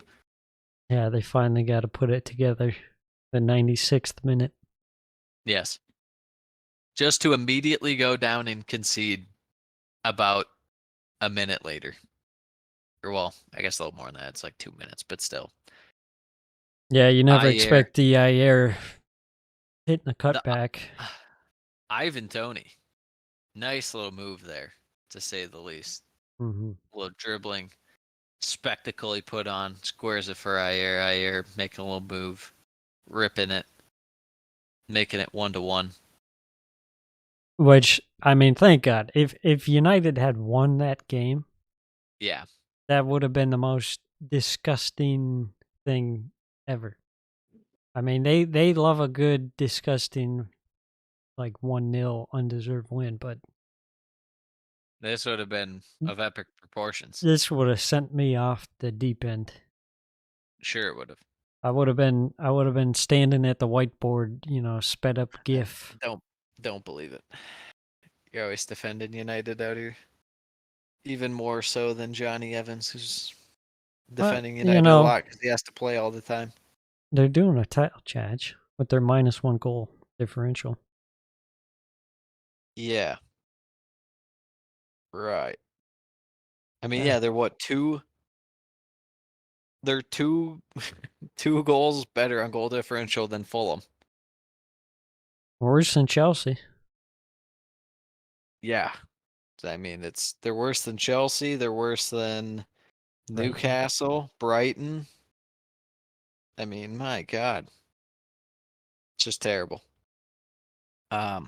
Yeah, they finally got to put it together. The 96th minute. Yes. Just to immediately go down and concede about a minute later. Or, well, I guess a little more than that. It's like 2 minutes, but still. Yeah, you never Ayer. expect the Ayer hitting a cutback. Ivan Toney. Nice little move there, to say the least. Mm-hmm. A little dribbling spectacle he put on. Squares it for Ayer. Ayer making a little move. Ripping it. Making it 1-1. Which, I mean, thank God. If United had won that game, Yeah. that would have been the most disgusting thing ever. I mean, they love a good, disgusting, like 1-0 undeserved win, but This would have been of epic proportions. this would have sent me off the deep end. Sure it would have. I would have been standing at the whiteboard, sped up GIF. Don't believe it. You're always defending United out here. Even more so than Johnny Evans, who's defending United a lot because he has to play all the time. They're doing a title charge with their -1 goal differential. Yeah. Right. I mean, yeah, they're what, two? They're two goals better on goal differential than Fulham. Worse than Chelsea. Yeah. I mean, they're worse than Chelsea. They're worse than Newcastle, Brighton. I mean, my God. It's just terrible. All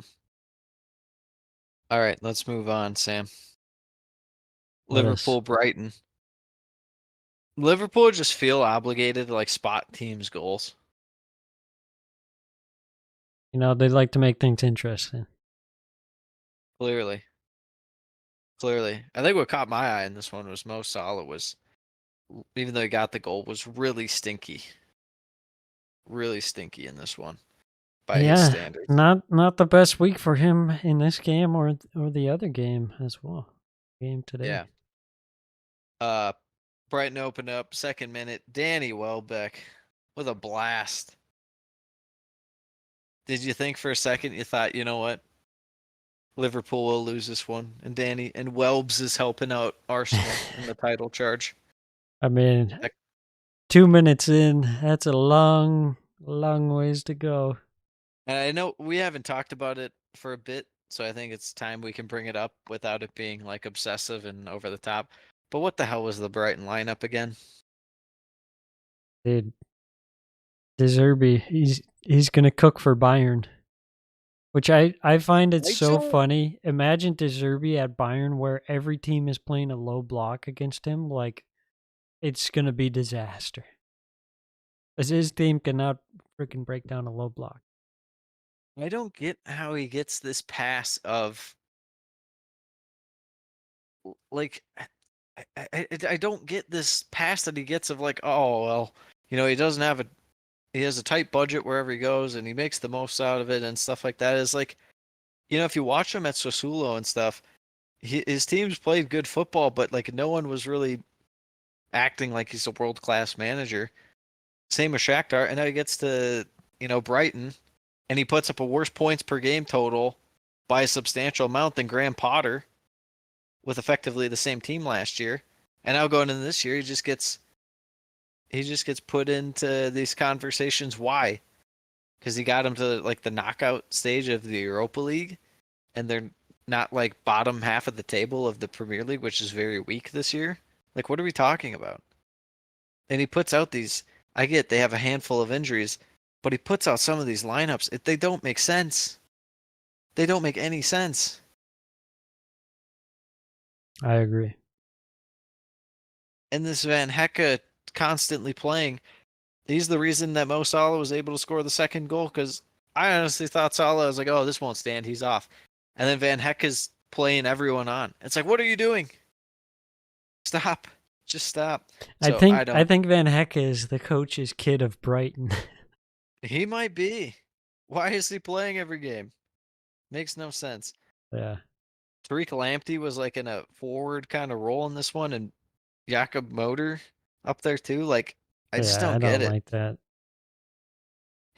right, let's move on, Sam. Liverpool, Brighton. Liverpool just feel obligated to spot teams' goals. They like to make things interesting. Clearly. I think what caught my eye in this one was Mo Salah was, even though he got the goal, was really stinky. Really stinky in this one by his standards. Not the best week for him in this game or the other game as well. Game today. Yeah. Brighton opened up, 2nd minute. Danny Welbeck with a blast. Did you think for a second you thought, you know what? Liverpool will lose this one, and Welbs is helping out Arsenal in the title charge. I mean, 2 minutes in, that's a long ways to go. And I know we haven't talked about it for a bit, so I think it's time we can bring it up without it being obsessive and over the top. But what the hell was the Brighton lineup again? Dude, De Zerbi, he's gonna cook for Bayern. Which I find it so funny. Imagine De Zerbi at Bayern where every team is playing a low block against him. It's going to be disaster. As his team cannot freaking break down a low block. I don't get how he gets this pass of... I don't get this pass that he gets of oh, well, he doesn't have he has a tight budget wherever he goes, and he makes the most out of it and stuff like that. Is if you watch him at Sassuolo and stuff, his teams played good football, but no one was really acting like he's a world-class manager. Same with Shakhtar, and now he gets to Brighton, and he puts up a worse points per game total by a substantial amount than Graham Potter, with effectively the same team last year. And now going into this year, he just gets put into these conversations. Why? Because he got him to the knockout stage of the Europa League, and they're not bottom half of the table of the Premier League, which is very weak this year. What are we talking about? And he puts out these... I get they have a handful of injuries, but he puts out some of these lineups. They don't make sense. They don't make any sense. I agree. And this Van Hecke constantly playing, he's the reason that Mo Salah was able to score the 2nd goal, because I honestly thought Salah was oh, this won't stand, he's off. And then Van Hecke's playing everyone on. It's what are you doing? Stop. Just stop. I think Van Hecke is the coach's kid of Brighton. He might be. Why is he playing every game? Makes no sense. Yeah. Tariq Lamptey was like in a forward kind of role in this one, and Jakob Motor up there too. Like, I just Yeah, I don't get don't it. like that.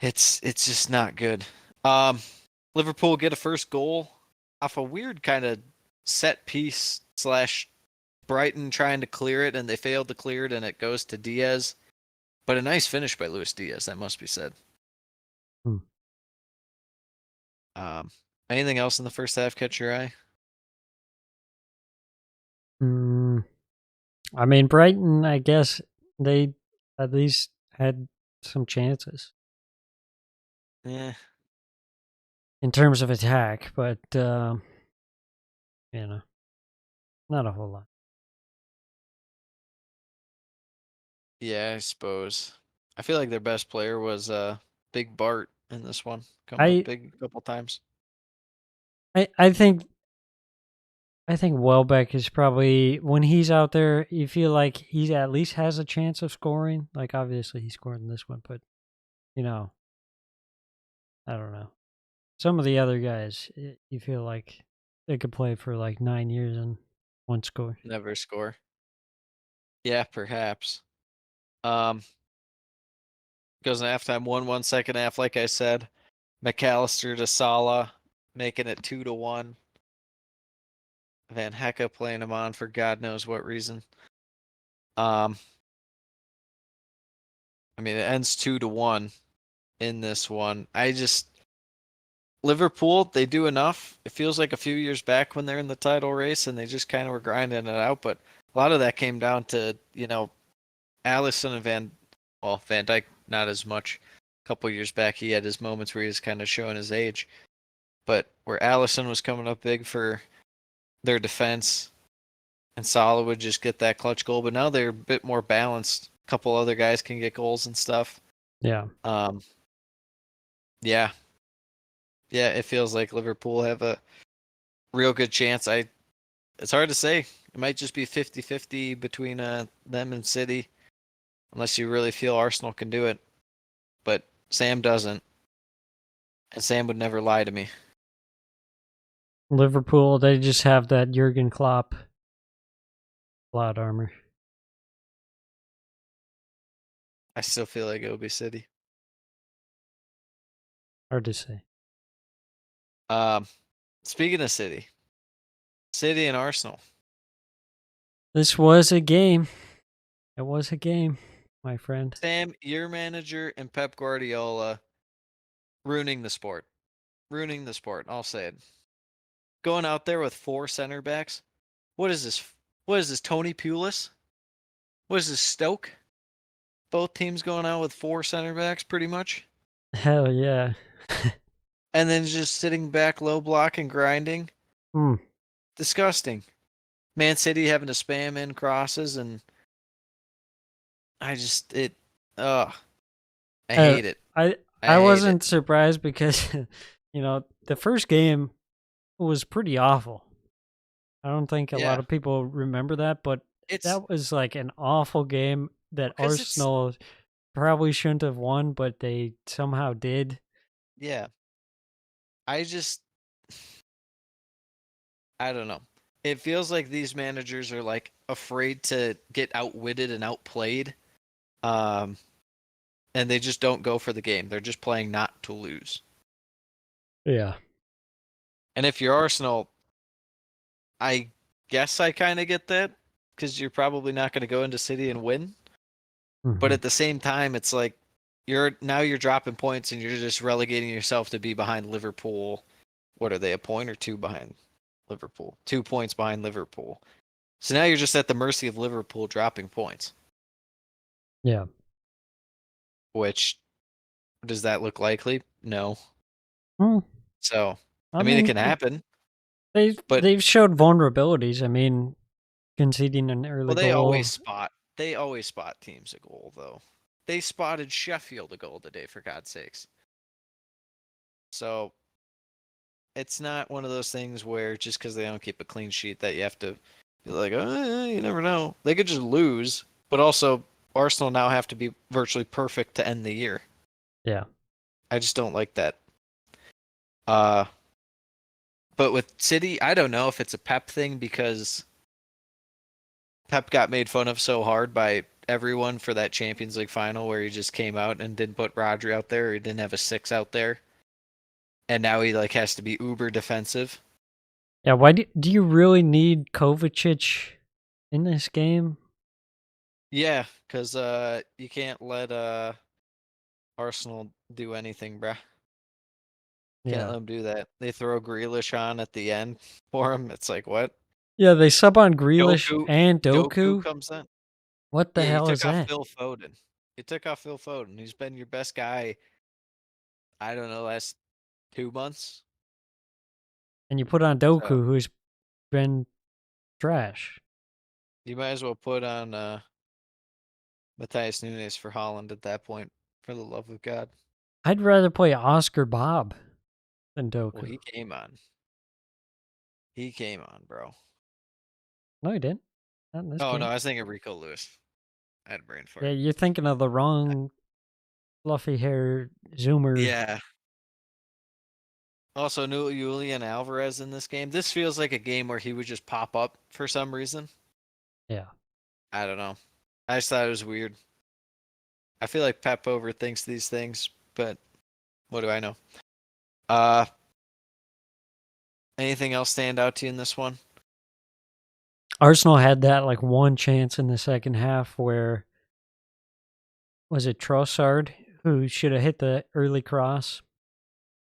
It's just not good. Liverpool get a first goal off a weird kind of set piece slash Brighton trying to clear it, and they failed to clear it, and it goes to Diaz. But a nice finish by Luis Diaz, that must be said. Hmm. Anything else in the first half catch your eye? Mm, I mean, Brighton, I guess they at least had some chances Yeah, in terms of attack, but, you know, not a whole lot. yeah, I suppose. I feel like their best player was Big Bart in this one, coming up I big a couple times. I think Welbeck is probably when he's out there, you feel like he at least has a chance of scoring. Like obviously he scored in this one, but you know, I don't know. Some of the other guys, you feel like they could play for like 9 years and one score. Never score. Yeah, perhaps. Um, Goes in halftime 1-1 second half, like I said. McAllister to Salah, making it 2-1. Van Hecke playing him on for God knows what reason. Um, I mean, it ends 2-1 in this one. Liverpool, they do enough. It feels like a few years back when they're in the title race and they just kind of were grinding it out. But a lot of that came down to, Allison and Van Dijk, not as much. A couple years back, he had his moments where he was kind of showing his age. But where Allison was coming up big for their defense, and Salah would just get that clutch goal. But now they're a bit more balanced. A couple other guys can get goals and stuff. Yeah. Yeah, yeah. It feels like Liverpool have a real good chance. It's hard to say. It might just be 50-50 between them and City, unless you really feel Arsenal can do it. But Sam doesn't, and Sam would never lie to me. Liverpool, they just have that Jurgen Klopp plot armor. I still feel like it would be City. Hard to say. Speaking of City and Arsenal. This was a game. It was a game, my friend. Sam, your manager and Pep Guardiola ruining the sport. Ruining the sport. I'll say it. Going out there with 4 center backs. What is this? What is this? Tony Pulis? What is this? Stoke? Both teams going out with 4 center backs, pretty much. Hell yeah. And then just sitting back, low block and grinding. Hmm. Disgusting. Man City having to spam in crosses, and I hate it. I hate wasn't it. surprised because the first game was pretty awful. I don't think a lot Yeah. of people remember that, but that was like an awful game that 'Cause it's- Arsenal probably shouldn't have won, but they somehow did. Yeah. I don't know. It feels like these managers are like afraid to get outwitted and outplayed. And they just don't go for the game. They're just playing not to lose. Yeah. And if you're Arsenal, I guess I kind of get that because you're probably not going to go into City and win. But at the same time, it's like you're dropping points and you're just relegating yourself to be behind Liverpool. What are they, a point or 2 behind Liverpool? 2 points behind Liverpool. So now you're just at the mercy of Liverpool dropping points. Yeah. Which, does that look likely? No. Hmm. So, I mean, it can happen. They've showed vulnerabilities. I mean, conceding an early Well, goal. they always spot teams a goal, though. They spotted Sheffield a goal today, for God's sakes. So, it's not one of those things where just because they don't keep a clean sheet that you have to be like, oh, you never know. They could just lose, but also Arsenal now have to be virtually perfect to end the year. Yeah. I just don't like that. Uh, but with City, I don't know if it's a Pep thing because Pep got made fun of so hard by everyone for that Champions League final where he just came out and didn't put Rodri out there, or he didn't have a six out there, and now he like has to be uber defensive. Yeah, why do you really need Kovacic in this game? Yeah, because you can't let Arsenal do anything, bruh. Can't let Yeah. them do that. They throw Grealish on at the end for him. It's like what? Yeah, they sub on Grealish Doku and Doku Doku. comes in. What the Yeah, you hell is took off that? Phil Foden. You took off Phil Foden. He's been your best guy. I don't know, last 2 months. And you put on So Doku, who's been trash. you might as well put on Matthias Nunes for Holland at that point. For the love of God. I'd rather play Oscar Bob than Well, Doku. he came on. He came on, bro. No, he didn't. Not in this Oh no, game. I was thinking Rico Lewis. I had a brain Yeah, fart. you're thinking of the wrong fluffy hair zoomer. Yeah. Also, no Julian Alvarez in this game. This feels like a game where he would just pop up for some reason. Yeah. I don't know. I just thought it was weird. I feel like Pep overthinks these things, but what do I know? Uh, anything else stand out to you in this one? Arsenal had that like one chance in the second half where was it Trossard who should have hit the early cross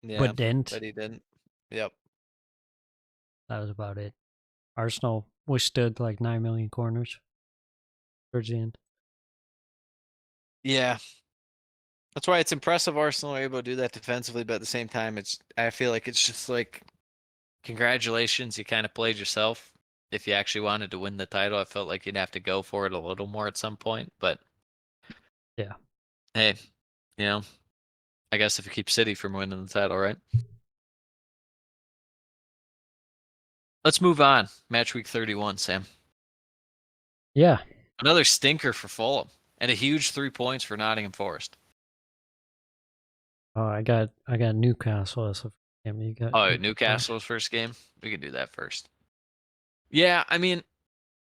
Yeah, but didn't. but he didn't. Yep. That was about it. Arsenal withstood like 9 million corners towards the end. Yeah. That's why it's impressive Arsenal are able to do that defensively, but at the same time, I feel like it's just like congratulations, you kind of played yourself. If you actually wanted to win the title, I felt like you'd have to go for it a little more at some point. But Yeah. hey, you know, I guess if you keep City from winning the title, right? Let's move on. Match week 31, Sam. Yeah. Another stinker for Fulham and a huge 3 points for Nottingham Forest. Oh, I got Newcastle as a game. You got Oh, you Newcastle's first game. We can do that first. Yeah, I mean,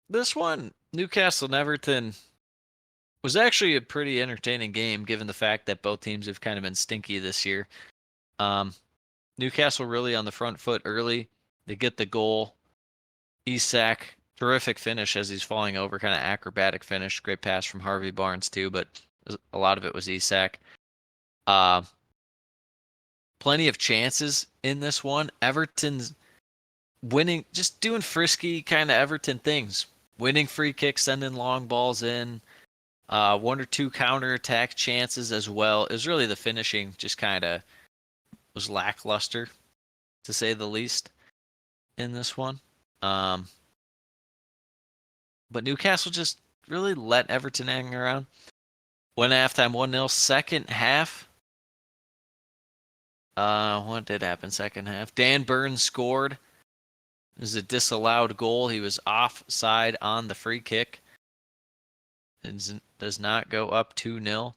this one, Newcastle and Everton, was actually a pretty entertaining game given the fact that both teams have kind of been stinky this year. Newcastle really on the front foot early. They get the goal. Isak, terrific finish as he's falling over, kind of acrobatic finish. Great pass from Harvey Barnes too, but a lot of it was Isak. Uh, plenty of chances in this one. Everton's winning, just doing frisky kind of Everton things. Winning free kicks, sending long balls in. One or two counterattack chances as well. It was really the finishing just kind of was lackluster, to say the least, in this one. But Newcastle just really let Everton hang around. Went halftime 1-0. Second half. What did happen second half? Dan Burns scored. It was a disallowed goal. He was offside on the free kick. It does not go up 2-0.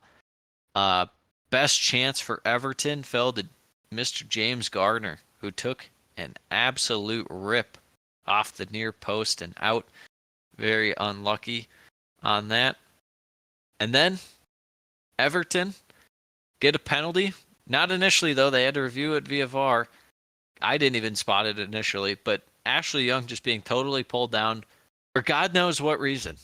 Best chance for Everton fell to Mr. James Gardner, who took an absolute rip off the near post and out. Very unlucky on that. And then Everton get a penalty. Not initially, though. They had to review it via VAR. I didn't even spot it initially, but Ashley Young just being totally pulled down for God knows what reason.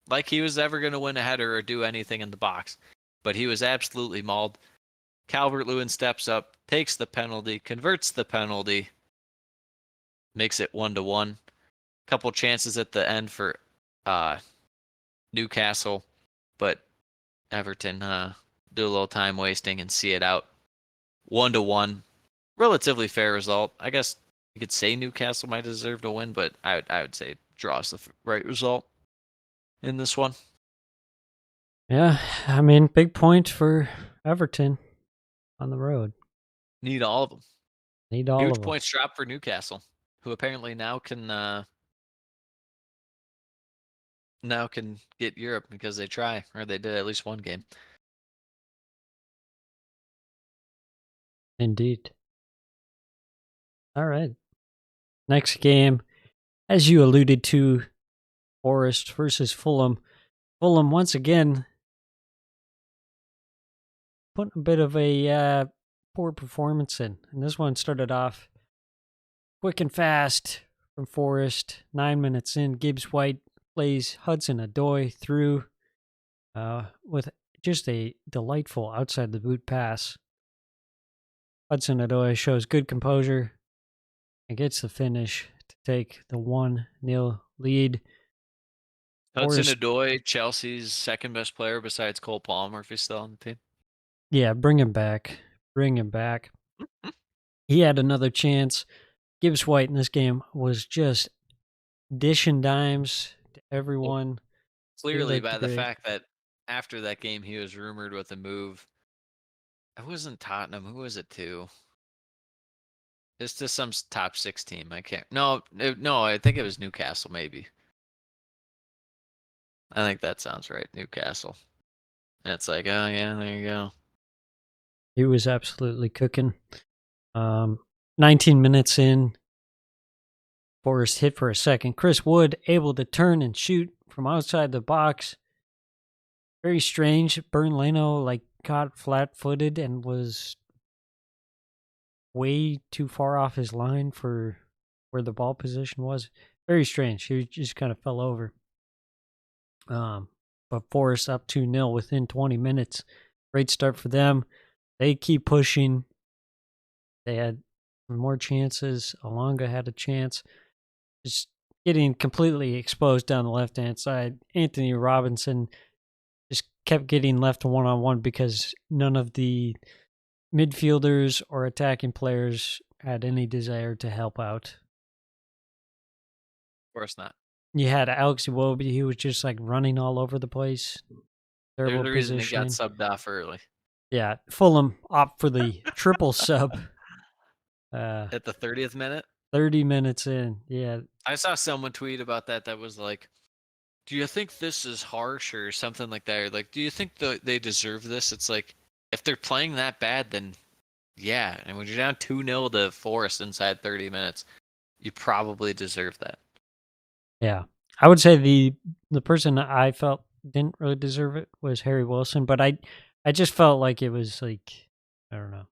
Like he was ever going to win a header or do anything in the box. But he was absolutely mauled. Calvert-Lewin steps up, takes the penalty, converts the penalty, makes it 1-1. Couple chances at the end for Newcastle, but Everton do a little time wasting and see it out. 1-1. Relatively fair result. I guess you could say Newcastle might deserve to win, but I would say draw is the right result in this one. Yeah, I mean, big point for Everton on the road. Need all of them. Need all Huge of them. points drop for Newcastle, who apparently now can get Europe because they try, or they did at least one game. Indeed. All right. Next game, as you alluded to, Forest versus Fulham. Fulham once again putting a bit of a poor performance in. And this one started off quick and fast from Forest. 9 minutes in, Gibbs White plays Hudson-Odoi through with just a delightful outside the boot pass. Hudson-Odoi shows good composure and gets the finish to take the 1-0 lead. Forest- Hudson-Odoi, Chelsea's second best player besides Cole Palmer if he's still on the team. Yeah, bring him back. Bring him back. He had another chance. Gibbs White in this game was just dishing dimes to everyone. Clearly, looked by the great. fact that after that game he was rumored with a move. It wasn't Tottenham. Who was it to? It's to some top 6 team. I can't. No, I think it was Newcastle, maybe. I think that sounds right. Newcastle. And it's like, oh, yeah, there you go. He was absolutely cooking. 19 minutes in, Forrest hit for a second. Chris Wood able to turn and shoot from outside the box. Very strange. Bernd Leno got flat-footed and was way too far off his line for where the ball position was. Very strange. He just kind of fell over. But Forest up 2-0 within 20 minutes. Great start for them. They keep pushing. They had more chances. Alonga had a chance. Just getting completely exposed down the left-hand side. Anthony Robinson just kept getting left one-on-one because none of the midfielders or attacking players had any desire to help out. Of course not. You had Alex Iwobi, he was just running all over the place. There's Terrible the reason he got positioning. subbed off early. Yeah, Fulham opt for the triple sub. At the 30th minute? 30 minutes in. Yeah. I saw someone tweet about that was like, do you think this is harsh or something like that? Or like, do you think they deserve this? It's like, if they're playing that bad, then yeah. And when you're down 2-0 to Forest inside 30 minutes, you probably deserve that. Yeah. I would say the person I felt didn't really deserve it was Harry Wilson, but I just felt like it was I don't know.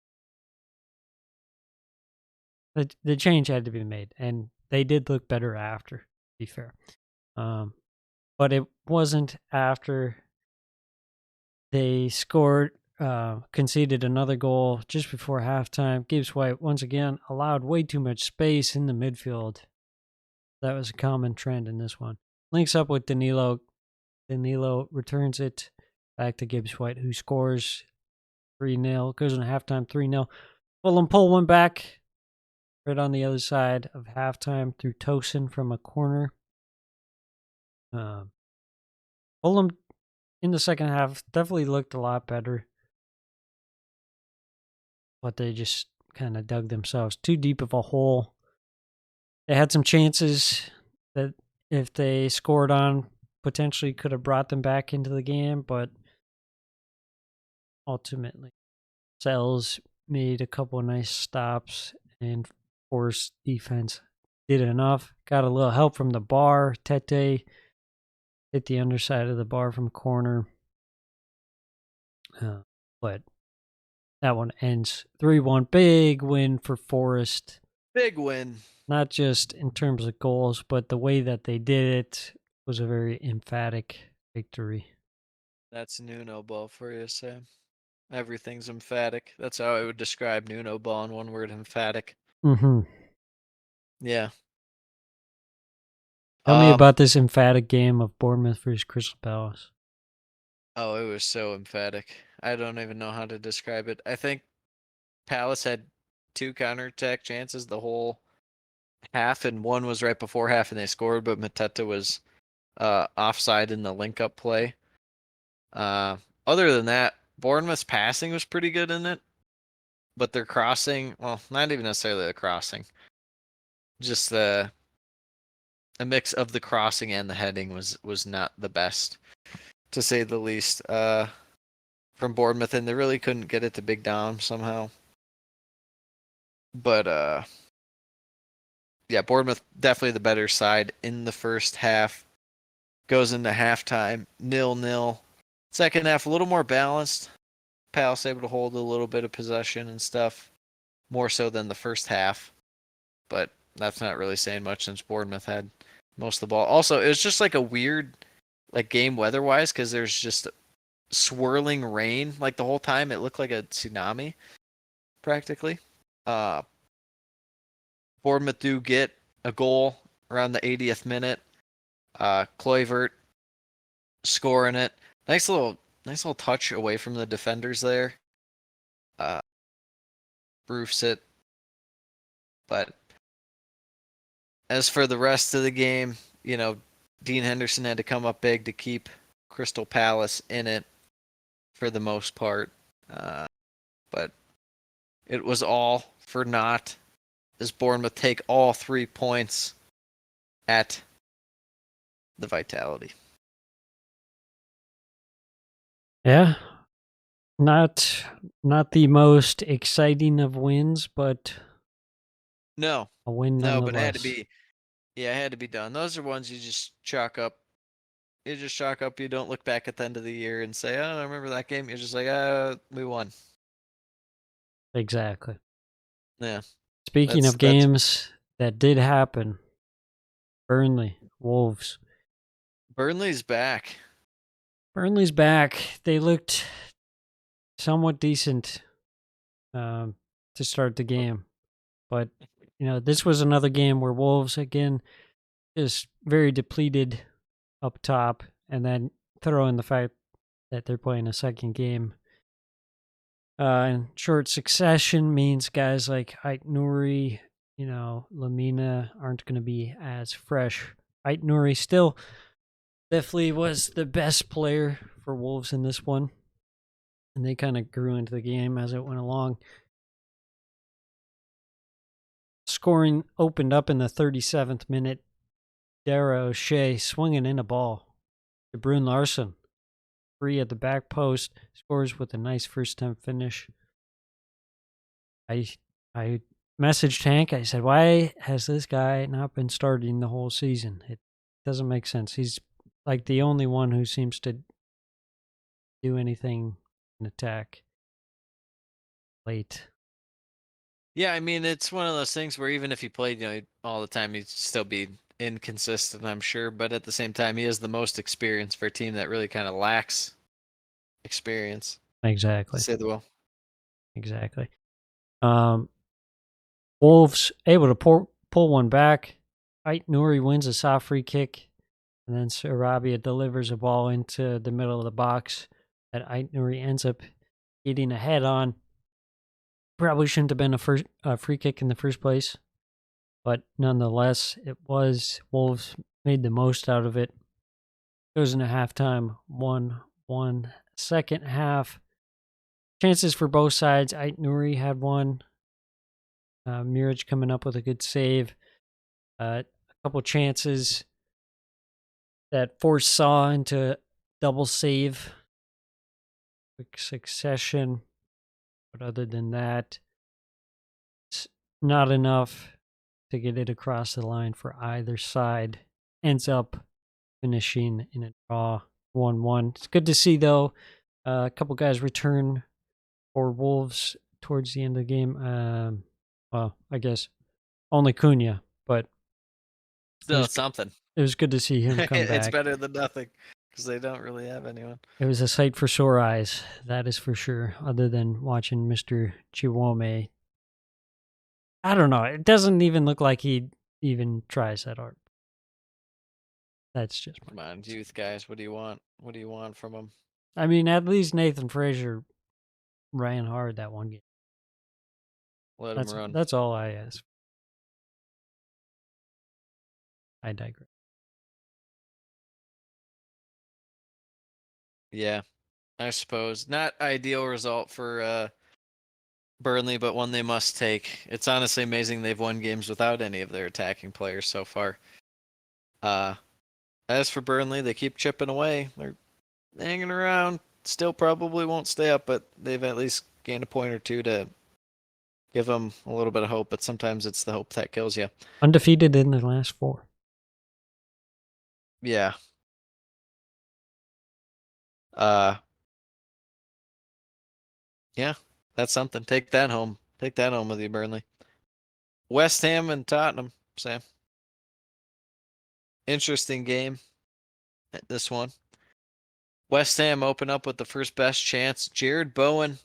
The change had to be made, and they did look better after, to be fair. But it wasn't after they scored, conceded another goal just before halftime. Gibbs White once again allowed way too much space in the midfield. That was a common trend in this one. Links up with Danilo. Danilo returns it back to Gibbs White, who scores 3-0. Goes into halftime 3-0. Fulham pull one back right on the other side of halftime through Tosin from a corner. Fulham in the second half definitely looked a lot better, but they just kind of dug themselves too deep of a hole. They had some chances that if they scored on, potentially could have brought them back into the game, but ultimately Sells made a couple of nice stops and Force defense did enough. Got a little help from the bar. Tete hit the underside of the bar from corner. But that one ends 3-1. Big win for Forest. Big win. Not just in terms of goals, but the way that they did it was a very emphatic victory. That's Nuno ball for you, Sam. Everything's emphatic. That's how I would describe Nuno ball in one word: emphatic. Mm-hmm. Yeah. Tell me about this emphatic game of Bournemouth versus Crystal Palace. Oh, it was so emphatic. I don't even know how to describe it. I think Palace had 2 counterattack chances the whole half, and one was right before half, and they scored. But Mateta was offside in the link-up play. Other than that, Bournemouth's passing was pretty good in it, but their crossing, well, not even necessarily the crossing, just a mix of the crossing and the heading was not the best, to say the least. From Bournemouth, and they really couldn't get it to Big Dom somehow. But yeah, Bournemouth definitely the better side in the first half. Goes into halftime 0-0. Second half a little more balanced. Palace able to hold a little bit of possession and stuff, more so than the first half. But that's not really saying much since Bournemouth had most of the ball. Also, it was just like a weird like game weather-wise because there's just swirling rain like the whole time. It looked like a tsunami practically. Bournemouth do get a goal around the 80th minute. Kluivert scoring it. Nice little touch away from the defenders there. Roofs it. But as for the rest of the game, Dean Henderson had to come up big to keep Crystal Palace in it for the most part. But it was all for naught as Bournemouth take all 3 points at the Vitality. Yeah. Not the most exciting of wins, but No, a win nonetheless. but it had to be. Yeah, it had to be done. Those are ones you just chalk up. You just chalk up. You don't look back at the end of the year and say, "Oh, I remember that game." You're just like, we won." Exactly. Yeah. Speaking of games that did happen, Burnley, Wolves. Burnley's back. Burnley's back. They looked somewhat decent to start the game. But, this was another game where Wolves, again, just very depleted up top. And then throw in the fact that they're playing a second game in short succession means guys like Ait Nouri, Lamina aren't going to be as fresh. Ait Nouri still definitely was the best player for Wolves in this one. And they kind of grew into the game as it went along. Scoring opened up in the 37th minute. Dara O'Shea swinging in a ball to Brun Larson. Free at the back post. Scores with a nice first-time finish. I messaged Hank. I said, why has this guy not been starting the whole season? It doesn't make sense. He's like the only one who seems to do anything in attack late. Yeah, I mean, it's one of those things where even if he played, all the time, he'd still be inconsistent, I'm sure. But at the same time, he is the most experienced for a team that really kind of lacks experience. Exactly. To say the will. Exactly. Wolves able to pull one back. Ait Nouri wins a soft free kick. And then Sarabia delivers a ball into the middle of the box that Ait Nouri ends up getting a head on. Probably shouldn't have been a free kick in the first place. But nonetheless, it was. Wolves made the most out of it. Goes into halftime 1-1. Second half, chances for both sides. Ait Nouri had one. Muric coming up with a good save. A couple chances that forced Saw into double save. Quick succession. But other than that, it's not enough to get it across the line for either side. Ends up finishing in a draw 1-1. It's good to see, though, a couple guys return for Wolves towards the end of the game. Well, I guess only Cunha, but Still something. It was good to see him come back. It's better than nothing because they don't really have anyone. It was a sight for sore eyes, that is for sure, other than watching Mr. Chiwome. I don't know. It doesn't even look like he even tries that hard. That's just Come on, youth guys. What do you want? What do you want from them? I mean, at least Nathan Frazier ran hard that one game. Let him run. That's all I ask. I digress. Yeah, I suppose. Not ideal result for Burnley, but one they must take. It's honestly amazing they've won games without any of their attacking players so far. As for Burnley, they keep chipping away. They're hanging around. Still probably won't stay up, but they've at least gained a point or two to give them a little bit of hope, but sometimes it's the hope that kills you. Undefeated in their last 4. Yeah. Uh, yeah, that's something. Take that home. Take that home with you, Burnley. West Ham and Tottenham, Sam. Interesting game. This one. West Ham open up with the first best chance. Jared Bowen.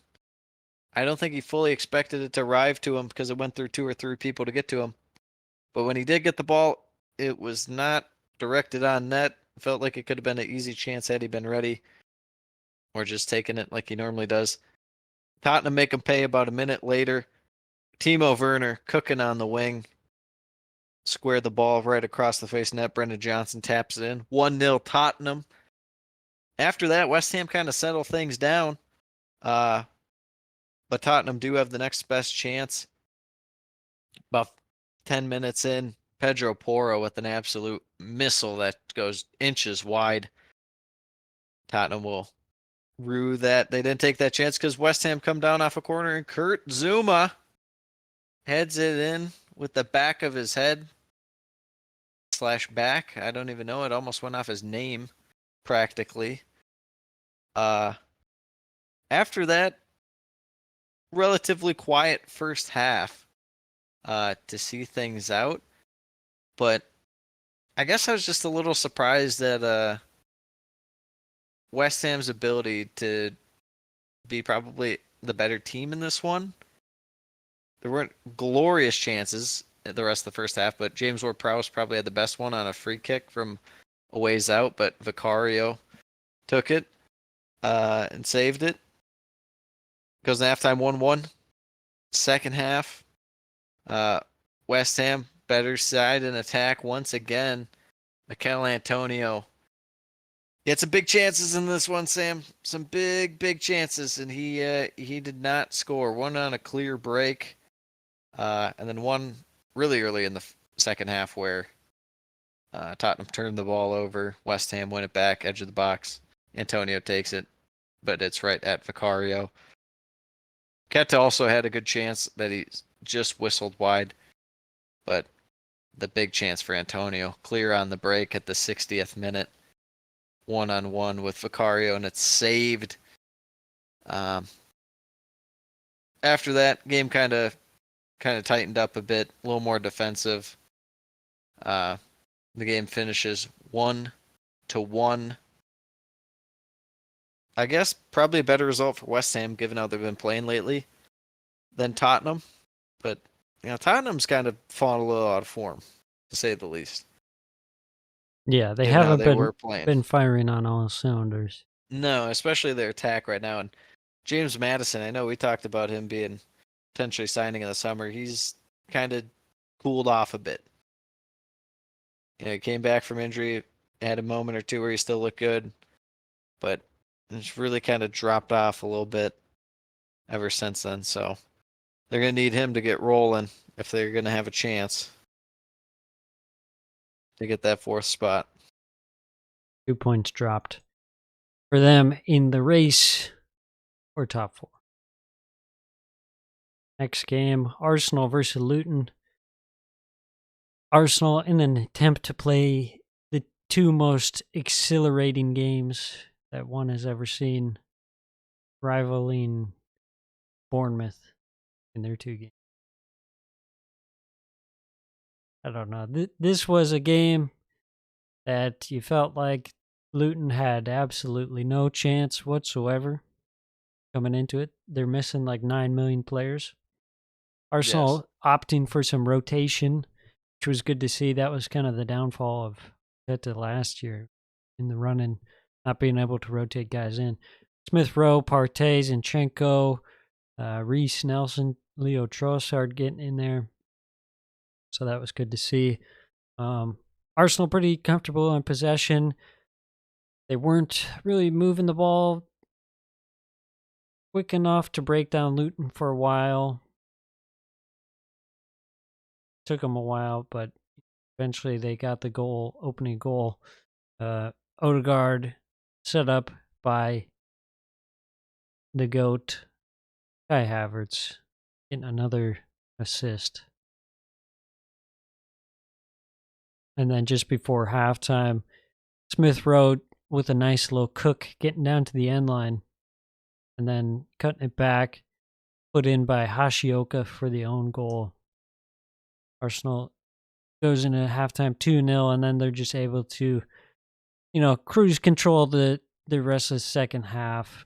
I don't think he fully expected it to arrive to him because it went through 2 or 3 people to get to him. But when he did get the ball, it was not directed on net. Felt like it could have been an easy chance had he been ready, or just taking it like he normally does. Tottenham make him pay about a minute later. Timo Werner cooking on the wing. Squared the ball right across the face net. Brendan Johnson taps it in. 1-0 Tottenham. After that, West Ham kind of settle things down. But Tottenham do have the next best chance. About 10 minutes in, Pedro Porro with an absolute missile that goes inches wide. Tottenham will rue that they didn't take that chance because West Ham come down off a corner and Kurt Zuma heads it in with the back of his head / back. I don't even know. It almost went off his name practically. After that, relatively quiet first half to see things out. But I guess I was just a little surprised at West Ham's ability to be probably the better team in this one. There weren't glorious chances the rest of the first half, but James Ward-Prowse probably had the best one on a free kick from a ways out, but Vicario took it and saved it. Goes to halftime 1-1. Second half, West Ham better side in attack once again. Mikel Antonio. He had some big chances in this one, Sam. Some big chances, and he did not score. One on a clear break, and then one really early in the second half where Tottenham turned the ball over. West Ham win it back, edge of the box. Antonio takes it, but it's right at Vicario. Keta also had a good chance that he just whistled wide, but the big chance for Antonio. Clear on the break at the 60th minute. 1-on-1 with Vicario, and it's saved. After that, game kind of tightened up a bit, a little more defensive. The game finishes 1-1. I guess probably a better result for West Ham, given how they've been playing lately, than Tottenham. But Tottenham's kind of fallen a little out of form, to say the least. Yeah, they Given how haven't they were playing. been firing on all cylinders. No, especially their attack right now. And James Madison, I know we talked about him being potentially signing in the summer. He's kind of cooled off a bit. He came back from injury, had a moment or two where he still looked good, but it's really kind of dropped off a little bit ever since then. So they're going to need him to get rolling if they're going to have a chance to get that 4th spot. 2 points dropped for them in the race for top 4. Next game, Arsenal versus Luton. Arsenal, in an attempt to play the 2 most exhilarating games that one has ever seen, rivaling Bournemouth in their 2 games. I don't know. This was a game that you felt like Luton had absolutely no chance whatsoever coming into it. They're missing like 9 million players. Arsenal opting for some rotation, which was good to see. That was kind of the downfall of Teta last year in the running, not being able to rotate guys in. Smith Rowe, Partey, Zinchenko, Reece Nelson, Leo Trossard getting in there. So that was good to see. Arsenal pretty comfortable in possession. They weren't really moving the ball quick enough to break down Luton for a while. Took them a while, but eventually they got the goal, opening goal. Odegaard set up by the GOAT, Kai Havertz. getting another assist. And then just before halftime, Smith Rowe with a nice little cook getting down to the end line and then cutting it back, put in by Hashioka for the own goal. Arsenal goes into halftime 2-0, and then they're just able to, cruise control the rest of the second half.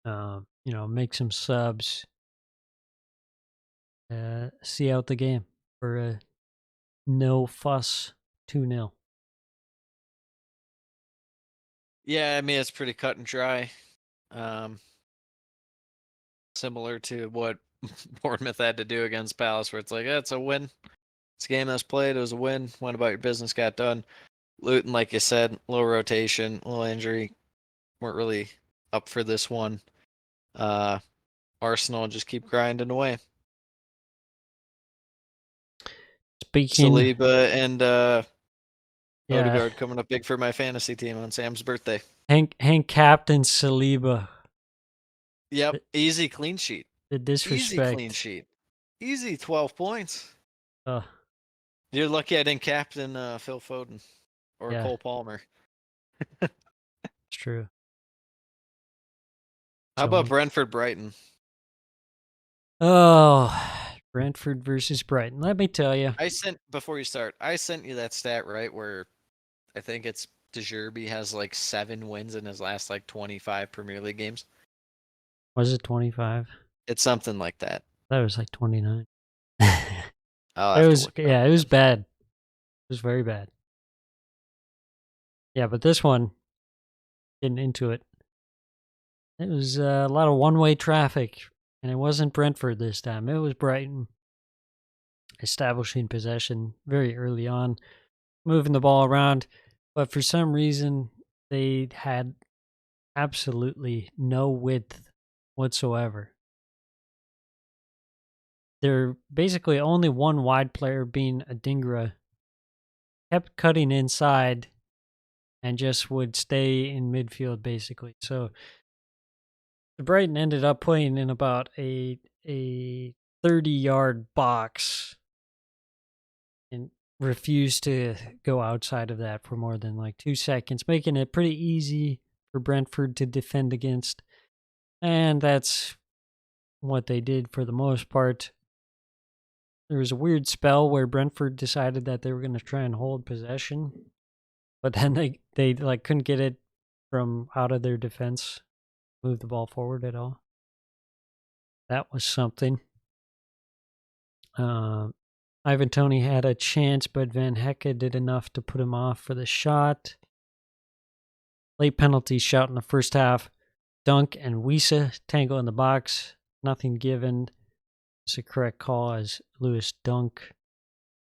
Make some subs, see out the game for a no fuss 2-0. Yeah, I mean, it's pretty cut and dry. Similar to what Bournemouth had to do against Palace, where it's like, it's a win. It's a game that's played. It was a win. Went about your business, got done. Luton, like you said, low rotation, little injury. Weren't really up for this one. Arsenal just keep grinding away. Speaking, Saliba and yeah, Odegaard coming up big for my fantasy team on Sam's birthday. Hank Captain Saliba. Yep, easy clean sheet. The disrespect. Easy clean sheet. Easy 12 points. Uh, You're lucky I didn't captain Phil Foden or Yeah. Cole Palmer. It's true. How about Brentford Brighton? Oh, Brentford versus Brighton. Let me tell you. Before you start, I sent you that stat, right, where I think it's De Zerbi has like 7 wins in his last like 25 Premier League games. Was it 25? It's something like that. That was like 29. It was it was bad. It was very bad. Yeah, but this one, getting into it, it was a lot of one-way traffic, and it wasn't Brentford this time. It was Brighton establishing possession very early on, moving the ball around, but for some reason they had absolutely no width whatsoever. They're basically only one wide player, being Adingra, kept cutting inside and just would stay in midfield basically. So the Brighton ended up playing in about a 30-yard box and refused to go outside of that for more than like 2 seconds, making it pretty easy for Brentford to defend against. And that's what they did for the most part. There was a weird spell where Brentford decided that they were going to try and hold possession, but then they like couldn't get it from out of their defense, move the ball forward at all. That was something. Ivan Toney had a chance, but Van Hecke did enough to put him off for the shot. Late penalty shot in the first half. Dunk and Wisa tangle in the box. Nothing given. It's a correct call as Lewis Dunk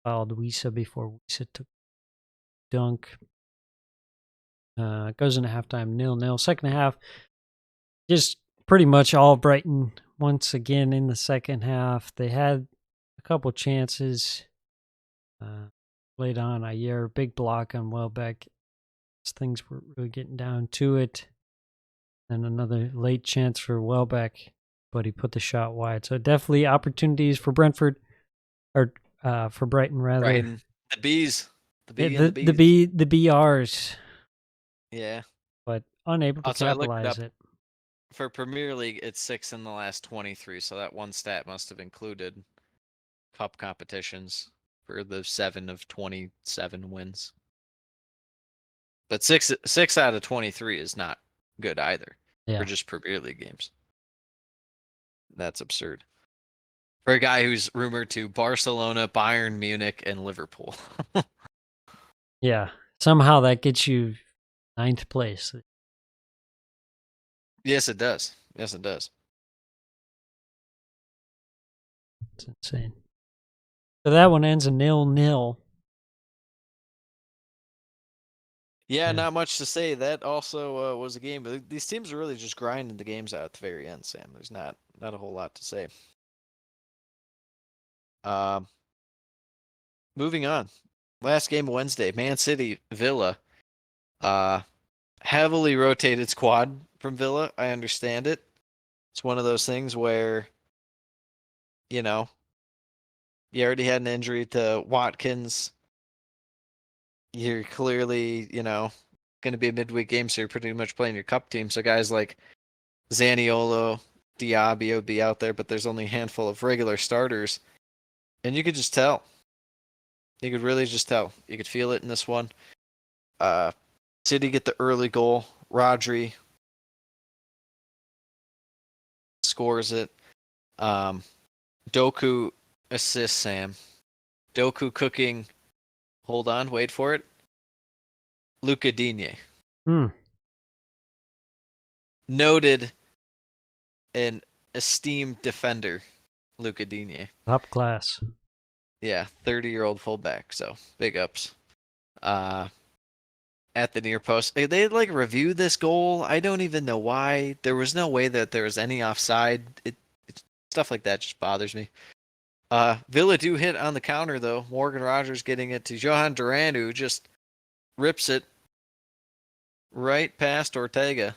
fouled Wisa before Wisa took Dunk. Goes into halftime 0-0. Second half, just pretty much all Brighton once again in the second half. They had a couple chances late on. Ayer, big block on Welbeck. Things were really getting down to it. And another late chance for Welbeck, but he put the shot wide. So definitely opportunities for Brentford, or for Brighton rather. Brighton. The Bees. The BRs. Yeah. But unable to Also, I looked capitalize up. it. For Premier League, it's 6 in the last 23, so that one stat must have included cup competitions for the 7 of 27 wins. But 6 out of 23 is not good either Yeah. for just Premier League games. That's absurd. For a guy who's rumored to Barcelona, Bayern Munich, and Liverpool. Yeah. Somehow that gets you 9th place. Yes, it does. Yes, it does. It's insane. So that one ends in 0-0. Yeah, Yeah. not much to say. That also was a game. But these teams are really just grinding the games out at the very end, Sam. There's not a whole lot to say. Moving on. Last game Wednesday, Man City, Villa. Heavily rotated squad from Villa. I understand it. It's one of those things where You know, you already had an injury to Watkins. You're clearly, going to be a midweek game, so you're pretty much playing your cup team. So guys like Zaniolo, Diaby would be out there, but there's only a handful of regular starters. And you could just tell. You could really just tell. You could feel it in this one. City get the early goal. Rodri scores it. Doku assists Sam. Doku cooking. Hold on, wait for it. Luca Digne. Hmm. Noted and esteemed defender, Luca Digne. Top class. Yeah, 30-year-old fullback, so big ups. At the near post. They like review this goal. I don't even know why. There was no way that there was any offside. Stuff like that just bothers me. Villa do hit on the counter though. Morgan Rogers getting it to Johan Duran, who just rips it right past Ortega.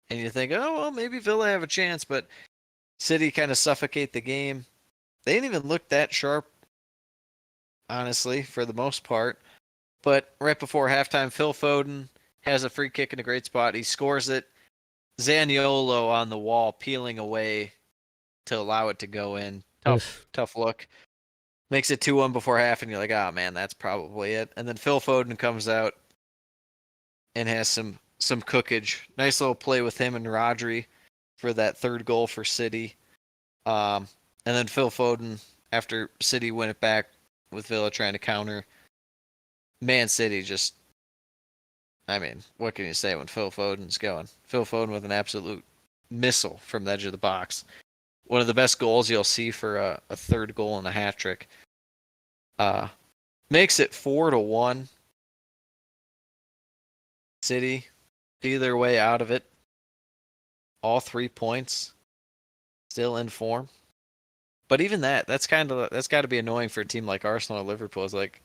And you think, oh well, maybe Villa have a chance, but City kind of suffocate the game. They didn't even look that sharp, honestly, for the most part. But right before halftime, Phil Foden has a free kick in a great spot. He scores it. Zaniolo on the wall, peeling away to allow it to go in. Tough look. Makes it 2-1 before half, and you're like, oh man, that's probably it. And then Phil Foden comes out and has some cookage. Nice little play with him and Rodri for that third goal for City. And then Phil Foden, after City win it back with Villa trying to counter, Man City just, I mean, what can you say when Phil Foden's going? Phil Foden with an absolute missile from the edge of the box. One of the best goals you'll see for a third goal and a hat trick. Makes it 4-1. City see their way out of it. All 3 points. Still in form. But even that's got to be annoying for a team like Arsenal or Liverpool. It's like,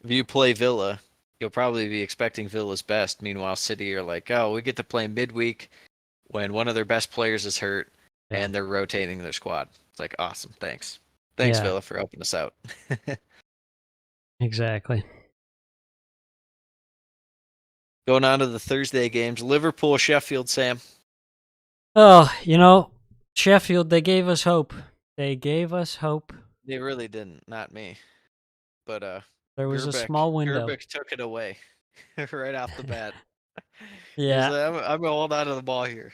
if you play Villa, you'll probably be expecting Villa's best. Meanwhile, City are like, oh, we get to play midweek when one of their best players is hurt and they're rotating their squad. It's like, awesome. Thanks, Villa, for helping us out. Exactly. Going on to the Thursday games. Liverpool, Sheffield, Sam. Oh, Sheffield, they gave us hope. They gave us hope. They really didn't. Not me. But there was a small window. Gerbeck took it away right off the bat. Yeah. Like, I'm going to hold on to the ball here.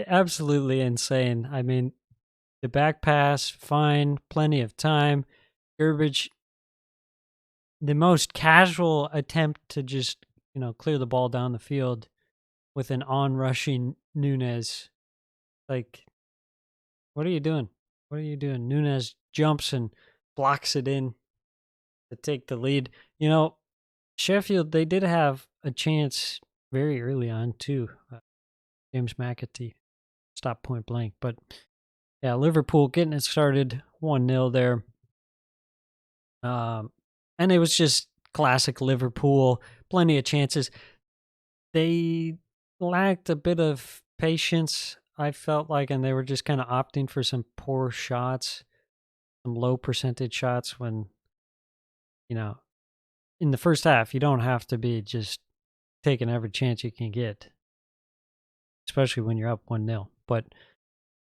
Absolutely insane. I mean, the back pass, fine, plenty of time. Gerbeck, the most casual attempt to just, clear the ball down the field with an on-rushing Nunez. Like, what are you doing? What are you doing? Nunez jumps and blocks it in to take the lead. Sheffield, they did have a chance very early on, too. James McAtee stopped point blank. But, yeah, Liverpool getting it started 1-0 there. And it was just classic Liverpool. Plenty of chances. They lacked a bit of patience, I felt like, and they were just kind of opting for some poor shots, some low percentage shots when, in the first half, you don't have to be just taking every chance you can get, especially when you're up 1-0. But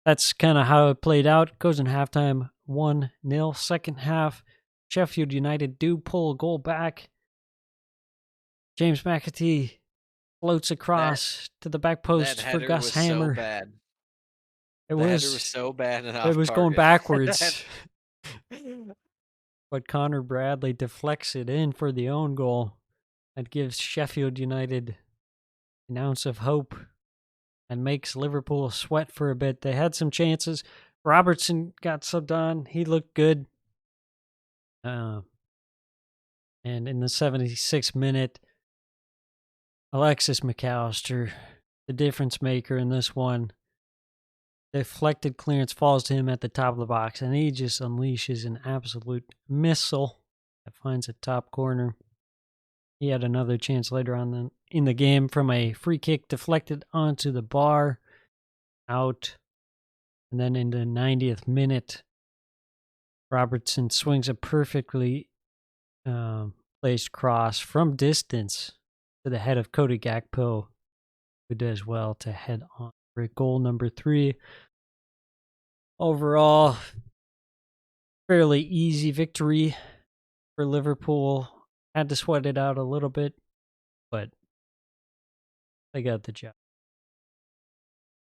that's kind of how it played out. Goes in halftime 1-0. Second half, Sheffield United do pull a goal back. James McAtee floats across to the back post for Gus Hammer. So bad. It was so bad and off It was target. going backwards. But Connor Bradley deflects it in for the own goal. That gives Sheffield United an ounce of hope and makes Liverpool sweat for a bit. They had some chances. Robertson got subbed on. He looked good. And in the 76th minute, Alexis McAllister, the difference maker in this one, deflected clearance falls to him at the top of the box, and he just unleashes an absolute missile that finds the top corner. He had another chance later on in the game from a free kick deflected onto the bar. Out. And then in the 90th minute, Robertson swings a perfectly placed cross from distance to the head of Cody Gakpo, who does well to head on for goal number 3. Overall, fairly easy victory for Liverpool. Had to sweat it out a little bit, but they got the job.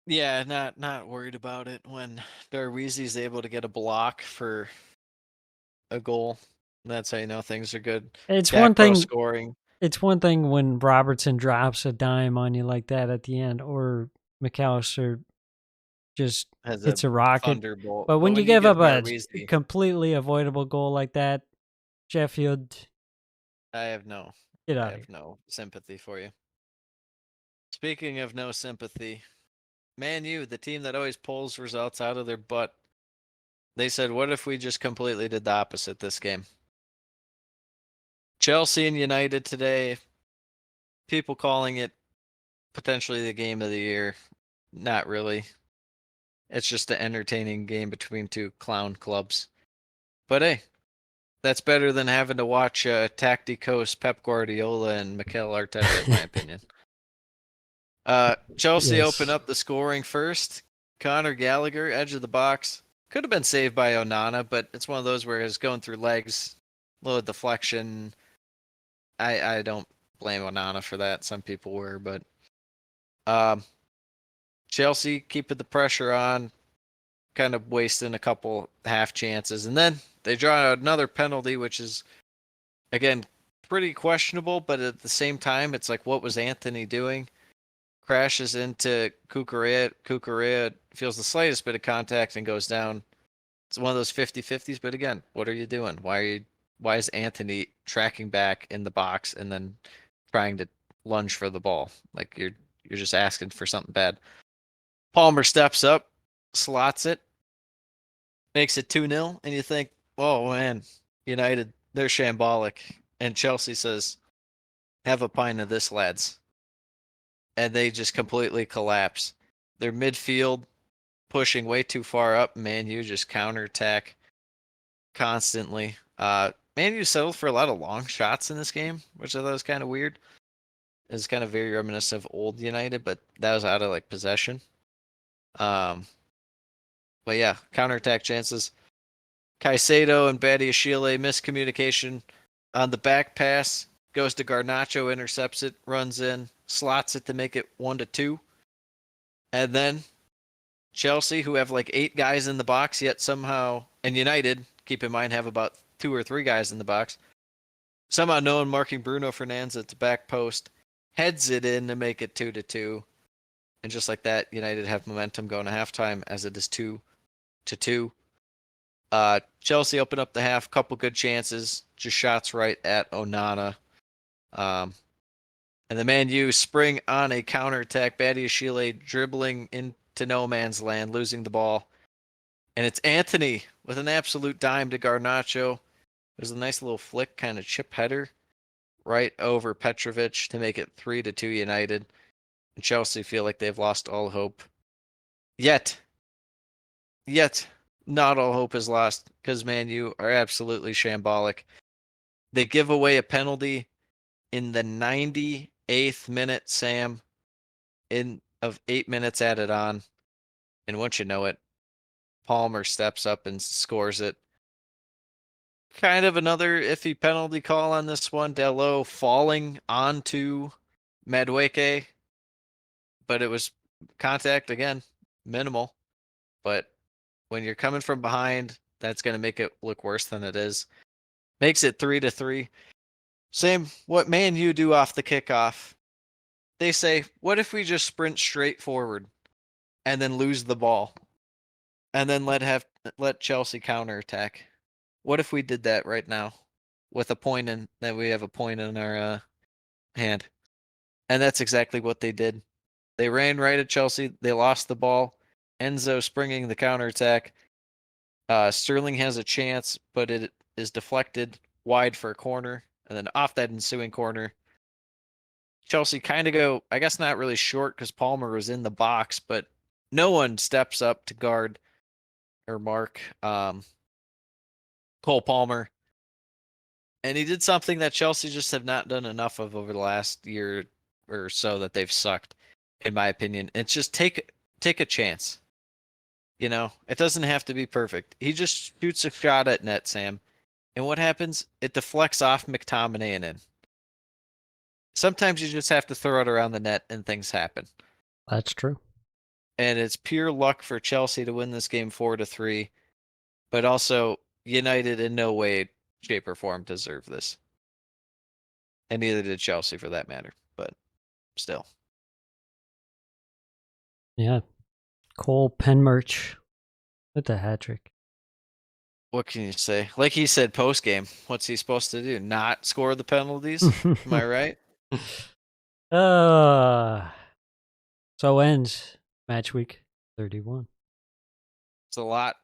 Yeah, not worried about it when Darweezy's able to get a block for a goal. That's how you know things are good. It's Gakpo one thing. scoring. It's one thing when Robertson drops a dime on you like that at the end, or McAllister just Has hits a rocket. thunderbolt. But when you give give up a Darweezy, completely avoidable goal like that, Sheffield, I have no get I out of here. have no sympathy for you. Speaking of no sympathy, Man U, the team that always pulls results out of their butt, they said, what if we just completely did the opposite this game? Chelsea and United today, people calling it potentially the game of the year. Not really. It's just an entertaining game between two clown clubs. But hey, that's better than having to watch Tacticos, Pep Guardiola, and Mikel Arteta, in my opinion. Chelsea Yes. open up the scoring first. Conor Gallagher, edge of the box. Could have been saved by Onana, but it's one of those where it's going through legs, little deflection. I don't blame Onana for that. Some people were, but Chelsea keeping the pressure on, kind of wasting a couple half chances, and then they draw out another penalty, which is again pretty questionable, but at the same time, it's like, what was Anthony doing? Crashes into Cucurella. Cucurella feels the slightest bit of contact and goes down. It's one of those 50-50s, but again, what are you doing? Why is Anthony tracking back in the box and then trying to lunge for the ball? Like you're just asking for something bad. Palmer steps up, slots it, makes it 2-0, and you think, oh man, United, they're shambolic. And Chelsea says, have a pint of this, lads. And they just completely collapse. Their midfield pushing way too far up. Man U just counterattack constantly. Man U settled for a lot of long shots in this game, which I thought was kind of weird. It's kind of very reminiscent of old United, but that was out of like possession. But yeah, counterattack chances. Caicedo and Badiashile miscommunication on the back pass. Goes to Garnacho, intercepts it, runs in, slots it to make it 1-2. And then Chelsea, who have like 8 guys in the box, yet somehow, and United, keep in mind, have about 2 or 3 guys in the box. Somehow no one marking Bruno Fernandes at the back post, heads it in to make it 2-2. And just like that, United have momentum going to halftime as it is 2-2. Chelsea open up the half, couple good chances, just shots right at Onana. And the Man U spring on a counterattack. Badiashile dribbling into no man's land, losing the ball. And it's Anthony with an absolute dime to Garnacho. There's a nice little flick, kind of chip header right over Petrovic to make it 3-2 United. And Chelsea feel like they've lost all hope. Yet, not all hope is lost because Man U are absolutely shambolic. They give away a penalty in the 98th minute, Sam, of 8 minutes added on. And once you know it, Palmer steps up and scores it. Kind of another iffy penalty call on this one. Dello falling onto Madueke, but it was contact again, minimal. But when you're coming from behind, that's going to make it look worse than it is. Makes it 3-3. Same what Man U do off the kickoff. They say, what if we just sprint straight forward and then lose the ball and then let Chelsea counterattack? What if we did that right now with a point in that we have a point in our hand? And that's exactly what they did. They ran right at Chelsea. They lost the ball. Enzo springing the counterattack. Sterling has a chance, but it is deflected wide for a corner. And then off that ensuing corner, Chelsea kind of go, I guess not really short because Palmer was in the box, but no one steps up to guard or Mark, Cole Palmer. And he did something that Chelsea just have not done enough of over the last year or so that they've sucked, in my opinion. It's just take a chance. You know, it doesn't have to be perfect. He just shoots a shot at net, Sam. And what happens? It deflects off McTominay and in. Sometimes you just have to throw it around the net and things happen. That's true. And it's pure luck for Chelsea to win this game 4-3. But also, United in no way, shape, or form deserve this. And neither did Chelsea for that matter. But still. Yeah. Cole Penmerch with the hat trick. What can you say? Like he said post game, what's he supposed to do? Not score the penalties? Am I right? So ends match week 31. It's a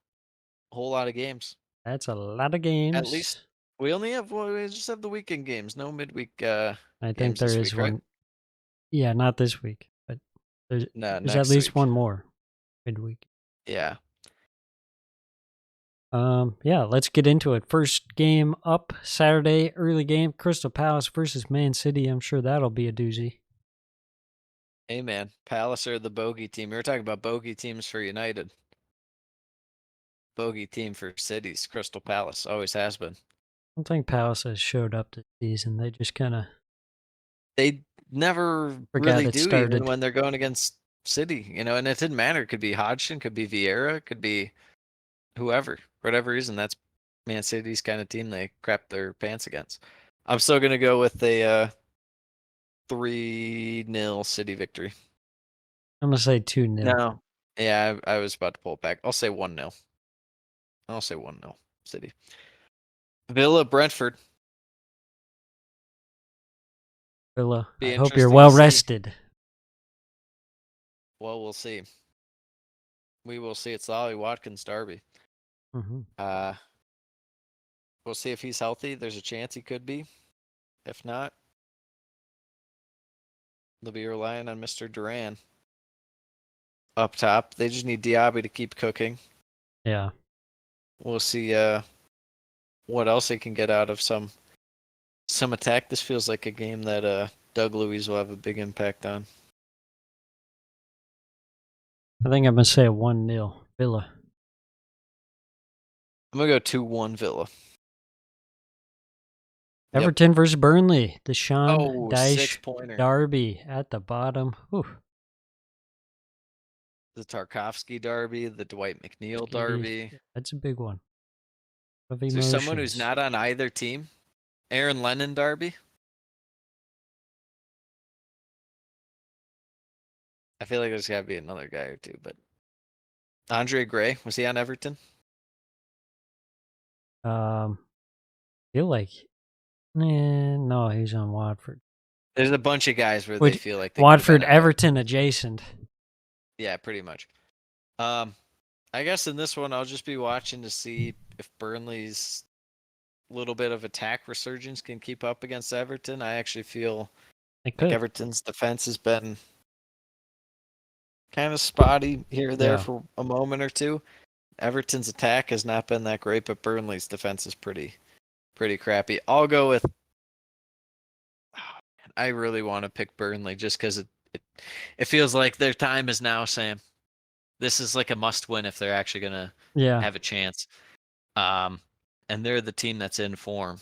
whole lot of games. That's a lot of games. At least we just have the weekend games, no midweek I think games there this is week, right? one. Yeah, not this week, but there's at next least week. one more midweek. Yeah. Yeah, let's get into it. First game up Saturday, early game, Crystal Palace versus Man City. I'm sure that'll be a doozy. Hey man, Palace are the bogey team. We were talking about bogey teams for United. Bogey team for Cities, Crystal Palace. Always has been. I don't think Palace has showed up this season. They just kind of They never Forgot really it do, started. even when they're going against City, you know, and it didn't matter. It could be Hodgson, could be Vieira, could be whoever. For whatever reason, that's Man City's kind of team they crap their pants against. I'm still going to go with a 3-0 City victory. I'm gonna say 2-0. No. Yeah, I was about to pull it back. I'll say 1-0. I'll say 1-0 City. Villa, Brentford. Villa, Be I hope you're interesting well to see. rested. Well, we'll see. We will see. It's the Ollie Watkins derby. Mm-hmm. We'll see if he's healthy. There's a chance he could be. If not, they'll be relying on Mr. Duran up top. They just need Diaby to keep cooking. Yeah. We'll see what else they can get out of some attack. This feels like a game that Doug Luiz will have a big impact on. I think I'm gonna say 1-0 Villa. I'm gonna go 2-1 Villa. Yep. Everton versus Burnley. The Sean Dyche 6-pointer. derby at the bottom. Whew. The Tarkovsky derby, the Dwight McNeil derby. That's a big one. Is there someone who's not on either team? Aaron Lennon derby? I feel like there's got to be another guy or two, but Andre Gray, was he on Everton? Feel like, no, he's on Watford. There's a bunch of guys where they feel like they Watford, Everton adjacent. Yeah, pretty much. I guess in this one I'll just be watching to see if Burnley's little bit of attack resurgence can keep up against Everton. I actually feel like Everton's defense has been kind of spotty here or there for a moment or two. Everton's attack has not been that great, but Burnley's defense is pretty crappy. I'll go with. I really want to pick Burnley just because it feels like their time is now, Sam. This is like a must-win if they're actually gonna have a chance. And they're the team that's in form.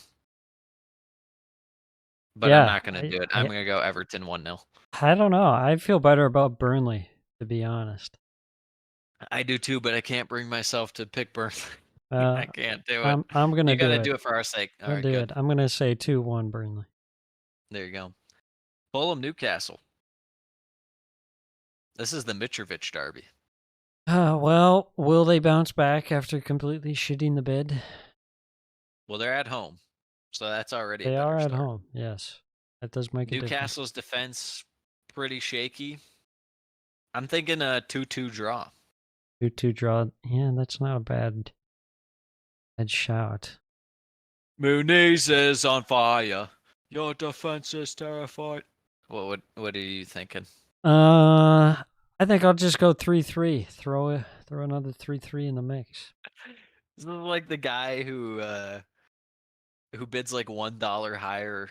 But I'm not gonna do it. I'm gonna go Everton 1-0. I don't know. I feel better about Burnley, to be honest. I do too, but I can't bring myself to pick Burnley. I can't do it. I'm gonna. You gotta do it for our sake. All right, good. I'm gonna say 2-1 Burnley. There you go. Fulham, Newcastle. This is the Mitrovic derby. Well, will they bounce back after completely shitting the bed? Well, they're at home, so that's already. They are at start. home. Yes, that does make a difference. Newcastle's defense pretty shaky. I'm thinking a 2-2 draw. 2-2 draw. Yeah, that's not a bad shot. Muniz is on fire. Your defense is terrified. What are you thinking? I think I'll just go 3-3. Throw Throw another 3-3 in the mix. This is like the guy who bids like $1 higher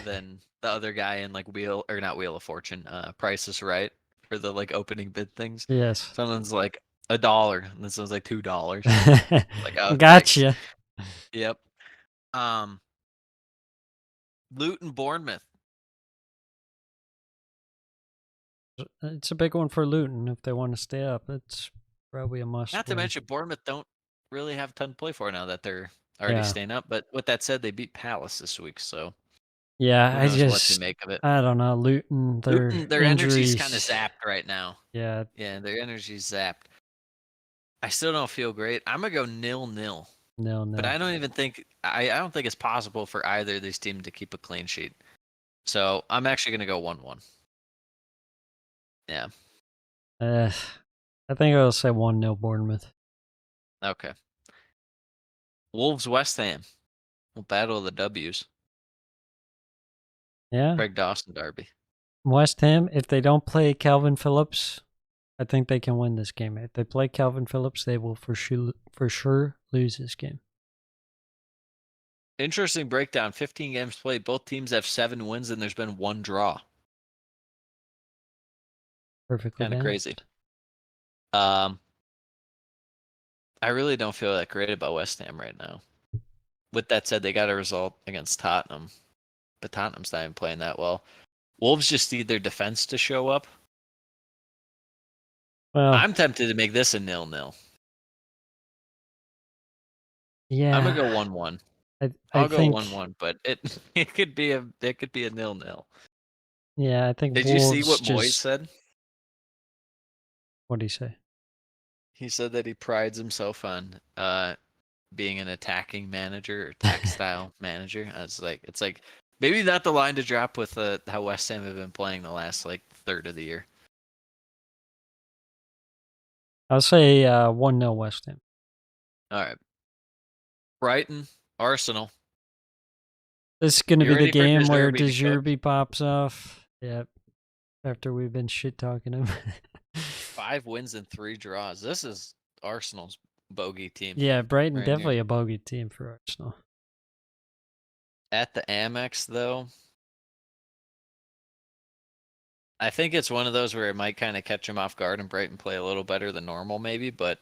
than the other guy in like Wheel of Fortune, Price is Right, for the like opening bid things. Yes. Someone's like $1, and this one's like $2. Like, oh, thanks. Gotcha. Yep. Luton Bournemouth. It's a big one for Luton if they want to stay up. It's probably a must. Not to win. mention Bournemouth don't really have a ton to play for now that they're already Yeah. staying up. But with that said, they beat Palace this week, so Yeah, who I knows what to just make of it. I don't know. Luton, Their injuries energy's kind of zapped right now. Yeah, Yeah, their energy's zapped. I still don't feel great. I'm gonna go 0-0. no. But I don't even think I don't think it's possible for either of these teams to keep a clean sheet. So I'm actually gonna go 1-1. Yeah. I think I'll say 1-0 Bournemouth. Okay. Wolves West Ham. We'll battle the W's. Yeah. Craig Dawson derby. West Ham, if they don't play Calvin Phillips, I think they can win this game. If they play Calvin Phillips, they will for sure lose this game. Interesting breakdown. 15 games played. Both teams have 7 wins, and there's been 1 draw. Perfectly Kind of balanced. crazy. I really don't feel that great about West Ham right now. With that said, they got a result against Tottenham, but Tottenham's not even playing that well. Wolves just need their defense to show up. Well, I'm tempted to make this a 0-0. yeah. I'm gonna go 1-1. I'll go 1-1, but it could be a 0-0. Yeah, I think. Did Wolves you see what Moyes said? What did he say? He said that he prides himself on being an attacking manager or attack style manager. It's like maybe not the line to drop with how West Ham have been playing the last like third of the year. I'll say 1-0 West Ham. All right. Brighton, Arsenal. This is going to You be the ready for game where De Zerbi to cook? DeZerbi pops off. Yep. After we've been shit talking him. 5 wins and 3 draws. This is Arsenal's bogey team. Yeah, Brighton Right definitely here. a bogey team for Arsenal. At the Amex, though, I think it's one of those where it might kind of catch them off guard and Brighton play a little better than normal, maybe. But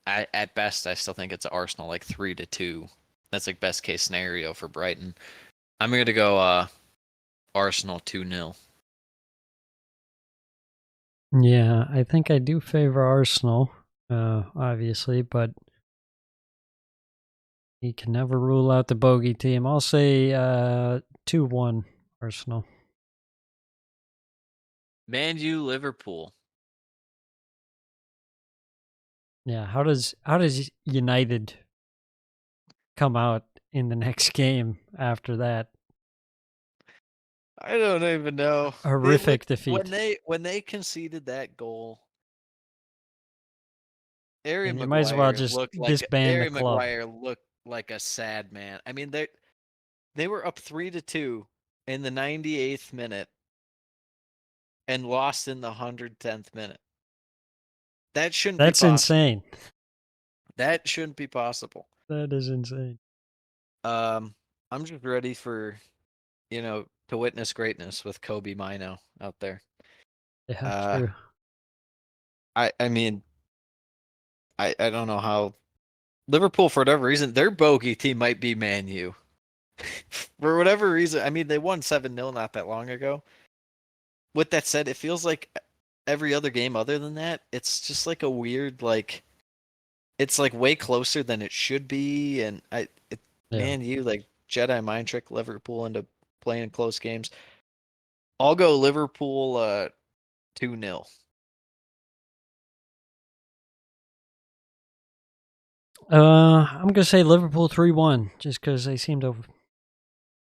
at best, I still think it's Arsenal like 3-2. That's like best case scenario for Brighton. I'm going to go Arsenal 2-0. Yeah, I think I do favor Arsenal, obviously, but you can never rule out the bogey team. I'll say 2-1 Arsenal. Man U, Liverpool. Yeah, how does United come out in the next game after that? I don't even know. Horrific defeat. When they conceded that goal, Harry And you might as well Maguire just looked like disband the Harry club. Maguire looked like a sad man. I mean, they were up 3-2 in the 98th minute and lost in the 110th minute. That shouldn't be That's possible. insane. That shouldn't be possible. That is insane. I'm just ready for, to witness greatness with Kobe Mino out there. Yeah, true. I mean, I don't know how Liverpool, for whatever reason, their bogey team might be Man U. For whatever reason, I mean, they won 7-0 not that long ago. With that said, it feels like every other game other than that, it's just like a weird, like, it's like way closer than it should be. And Man U, like, Jedi mind trick Liverpool into playing close games. I'll go Liverpool 2-0. I'm gonna say Liverpool 3-1, just because they seem to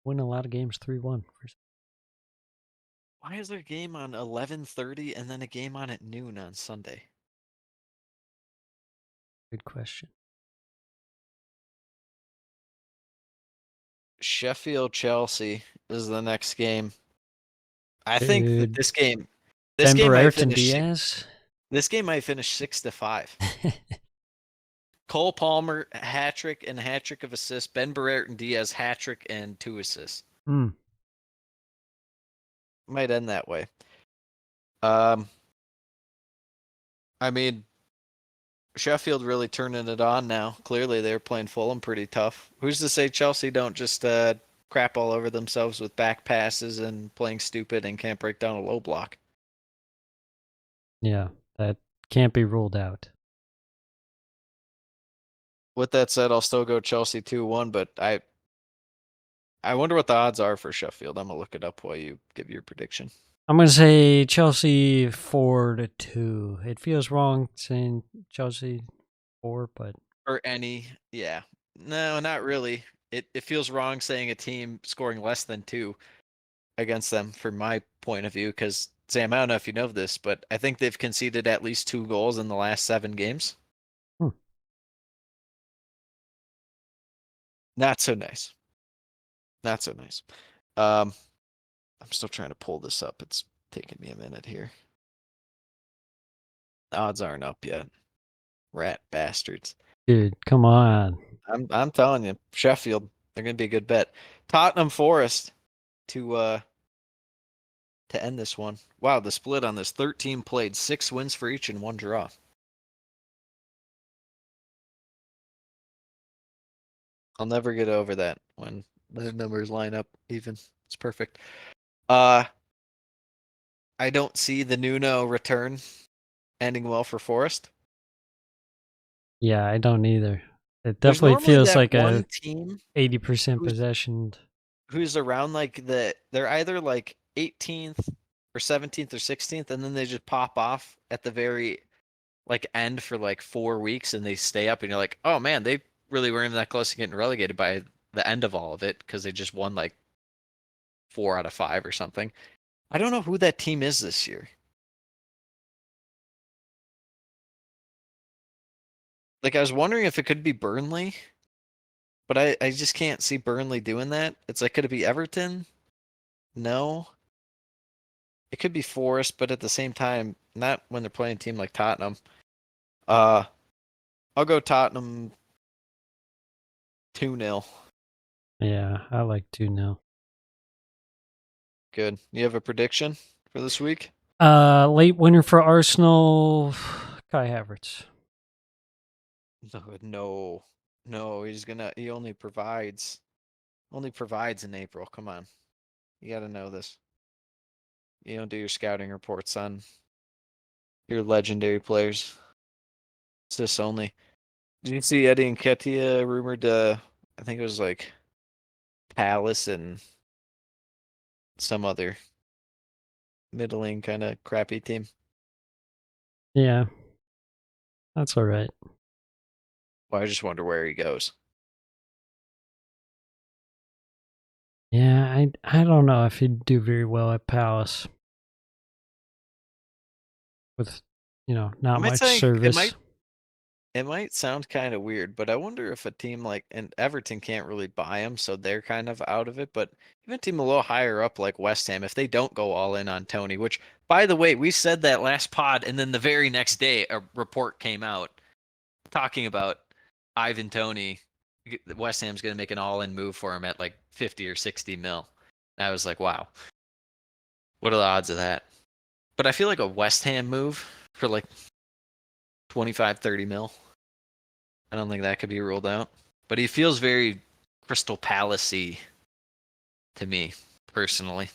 win a lot of games 3-1. Why is there a game on 11:30 and then a game on at noon on Sunday? Good question. Sheffield Chelsea is the next game. I think that this game Denver might Ayrton finish. Diaz. This game might finish 6-5. Cole Palmer hat trick and hat trick of assists. Ben Barrett and Diaz hat trick and 2 assists. Hmm. Might end that way. I mean, Sheffield really turning it on now. Clearly, they're playing Fulham pretty tough. Who's to say Chelsea don't just crap all over themselves with back passes and playing stupid and can't break down a low block? Yeah, that can't be ruled out. With that said, I'll still go Chelsea 2-1, but I wonder what the odds are for Sheffield. I'm gonna look it up while you give your prediction. I'm gonna say Chelsea 4-2. It feels wrong saying Chelsea 4, but Or any, yeah. No, not really. It feels wrong saying a team scoring less than 2 against them from my point of view, because Sam, I don't know if you know this, but I think they've conceded at least 2 goals in the last 7 games. Hmm. Not so nice. Not so nice. I'm still trying to pull this up. It's taking me a minute here. The odds aren't up yet. Rat bastards. dude, come on. I'm telling you, Sheffield, they're gonna be a good bet. Tottenham Forest to end this one. Wow, the split on this 13 played, 6 wins for each and 1 draw. I'll never get over that when the numbers line up even. It's perfect. I don't see the Nuno return ending well for Forest. Yeah, I don't either. It There's definitely normally feels that like one a team 80% who's- possession. who's around like they're either like 18th or 17th or 16th, and then they just pop off at the very like end for like 4 weeks and they stay up, and you're like, oh man, they really weren't even that close to getting relegated by the end of all of it because they just won like 4 out of 5 or something. I don't know who that team is this year. Like, I was wondering if it could be Burnley, but I just can't see Burnley doing that. It's like, could it be Everton? No. It could be Forest, but at the same time, not when they're playing a team like Tottenham. Uh, I'll go Tottenham 2-0. Yeah, I like 2-0. Good. You have a prediction for this week? Late winner for Arsenal, Kai Havertz. No. He only provides in April. Come on. You got to know this. You don't do your scouting reports on your legendary players. It's this only. Did you see Eddie Nketiah rumored I think it was like Palace and some other middling kind of crappy team? Yeah, that's all right. Well, I just wonder where he goes. Yeah, I don't know if he'd do very well at Palace with, not much service. It might sound kind of weird, but I wonder if a team like, and Everton can't really buy him, so they're kind of out of it. But even a team a little higher up like West Ham, if they don't go all in on Tony, which, by the way, we said that last pod, and then the very next day a report came out talking about Ivan Tony. West Ham's going to make an all-in move for him at like 50 or 60 mil. And I was like, wow, what are the odds of that? But I feel like a West Ham move for like 25, 30 mil. I don't think that could be ruled out. But he feels very Crystal Palace-y to me, personally.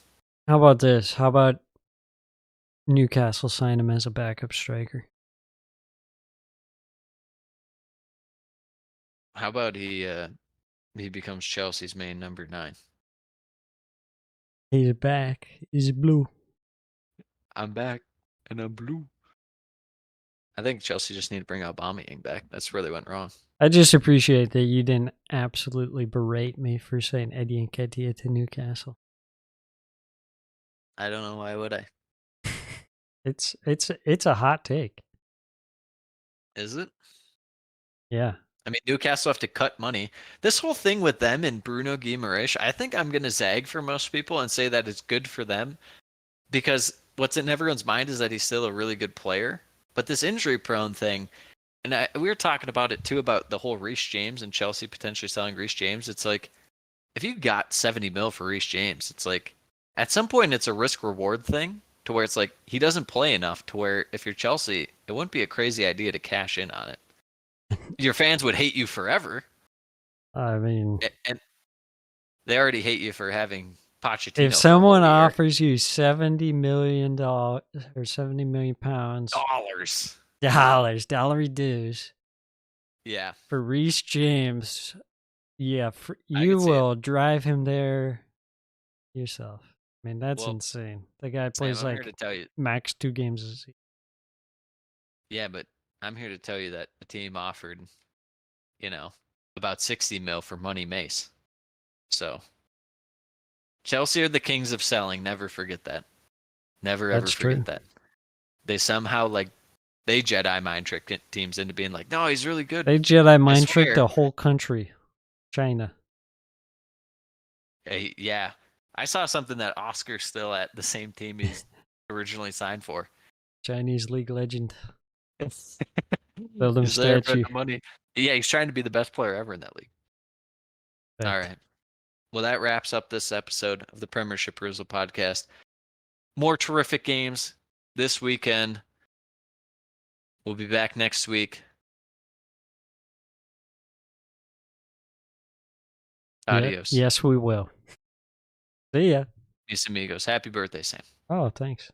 How about this? How about Newcastle sign him as a backup striker? How about he becomes Chelsea's main number 9? He's back. He's blue. I'm back, and I'm blue. I think Chelsea just need to bring Aubameyang back. That's where they went wrong. I just appreciate that you didn't absolutely berate me for saying Eddie Nketiah to Newcastle. I don't know, why would I? It's a hot take. Is it? Yeah. I mean, Newcastle have to cut money. This whole thing with them and Bruno Guimaraes, I think I'm going to zag for most people and say that it's good for them, because what's in everyone's mind is that he's still a really good player. But this injury-prone thing, and we were talking about it too, about the whole Reece James and Chelsea potentially selling Reece James. It's like, if you got 70 mil for Reece James, it's like, at some point it's a risk-reward thing to where it's like, he doesn't play enough to where if you're Chelsea, it wouldn't be a crazy idea to cash in on it. Your fans would hate you forever. I mean, And they already hate you for having Pochettino. if someone offers you $70 million or 70 million pounds, dollary dues, yeah, for Reece James, yeah, I you could see it. will drive him there yourself. I mean, that's Well, insane. The guy Sam, plays I'm here like to tell you. max 2 games a season. Yeah, but I'm here to tell you that the team offered, about 60 mil for Money Mace. So Chelsea are the kings of selling. Never forget that. Never ever That's forget true. that. They somehow they Jedi mind trick teams into being like, no, he's really good. They Jedi mind tricked swear. the whole country, China. Yeah, I saw something that Oscar's still at the same team he's originally signed for. Chinese league legend. Build him He's there for statue. the money. Yeah, he's trying to be the best player ever in that league. Fact. All right. Well, that wraps up this episode of the Premiership Rizzle podcast. More terrific games this weekend. We'll be back next week. Adios. Yes, we will. See ya. Mis amigos. Happy birthday, Sam. Oh, thanks.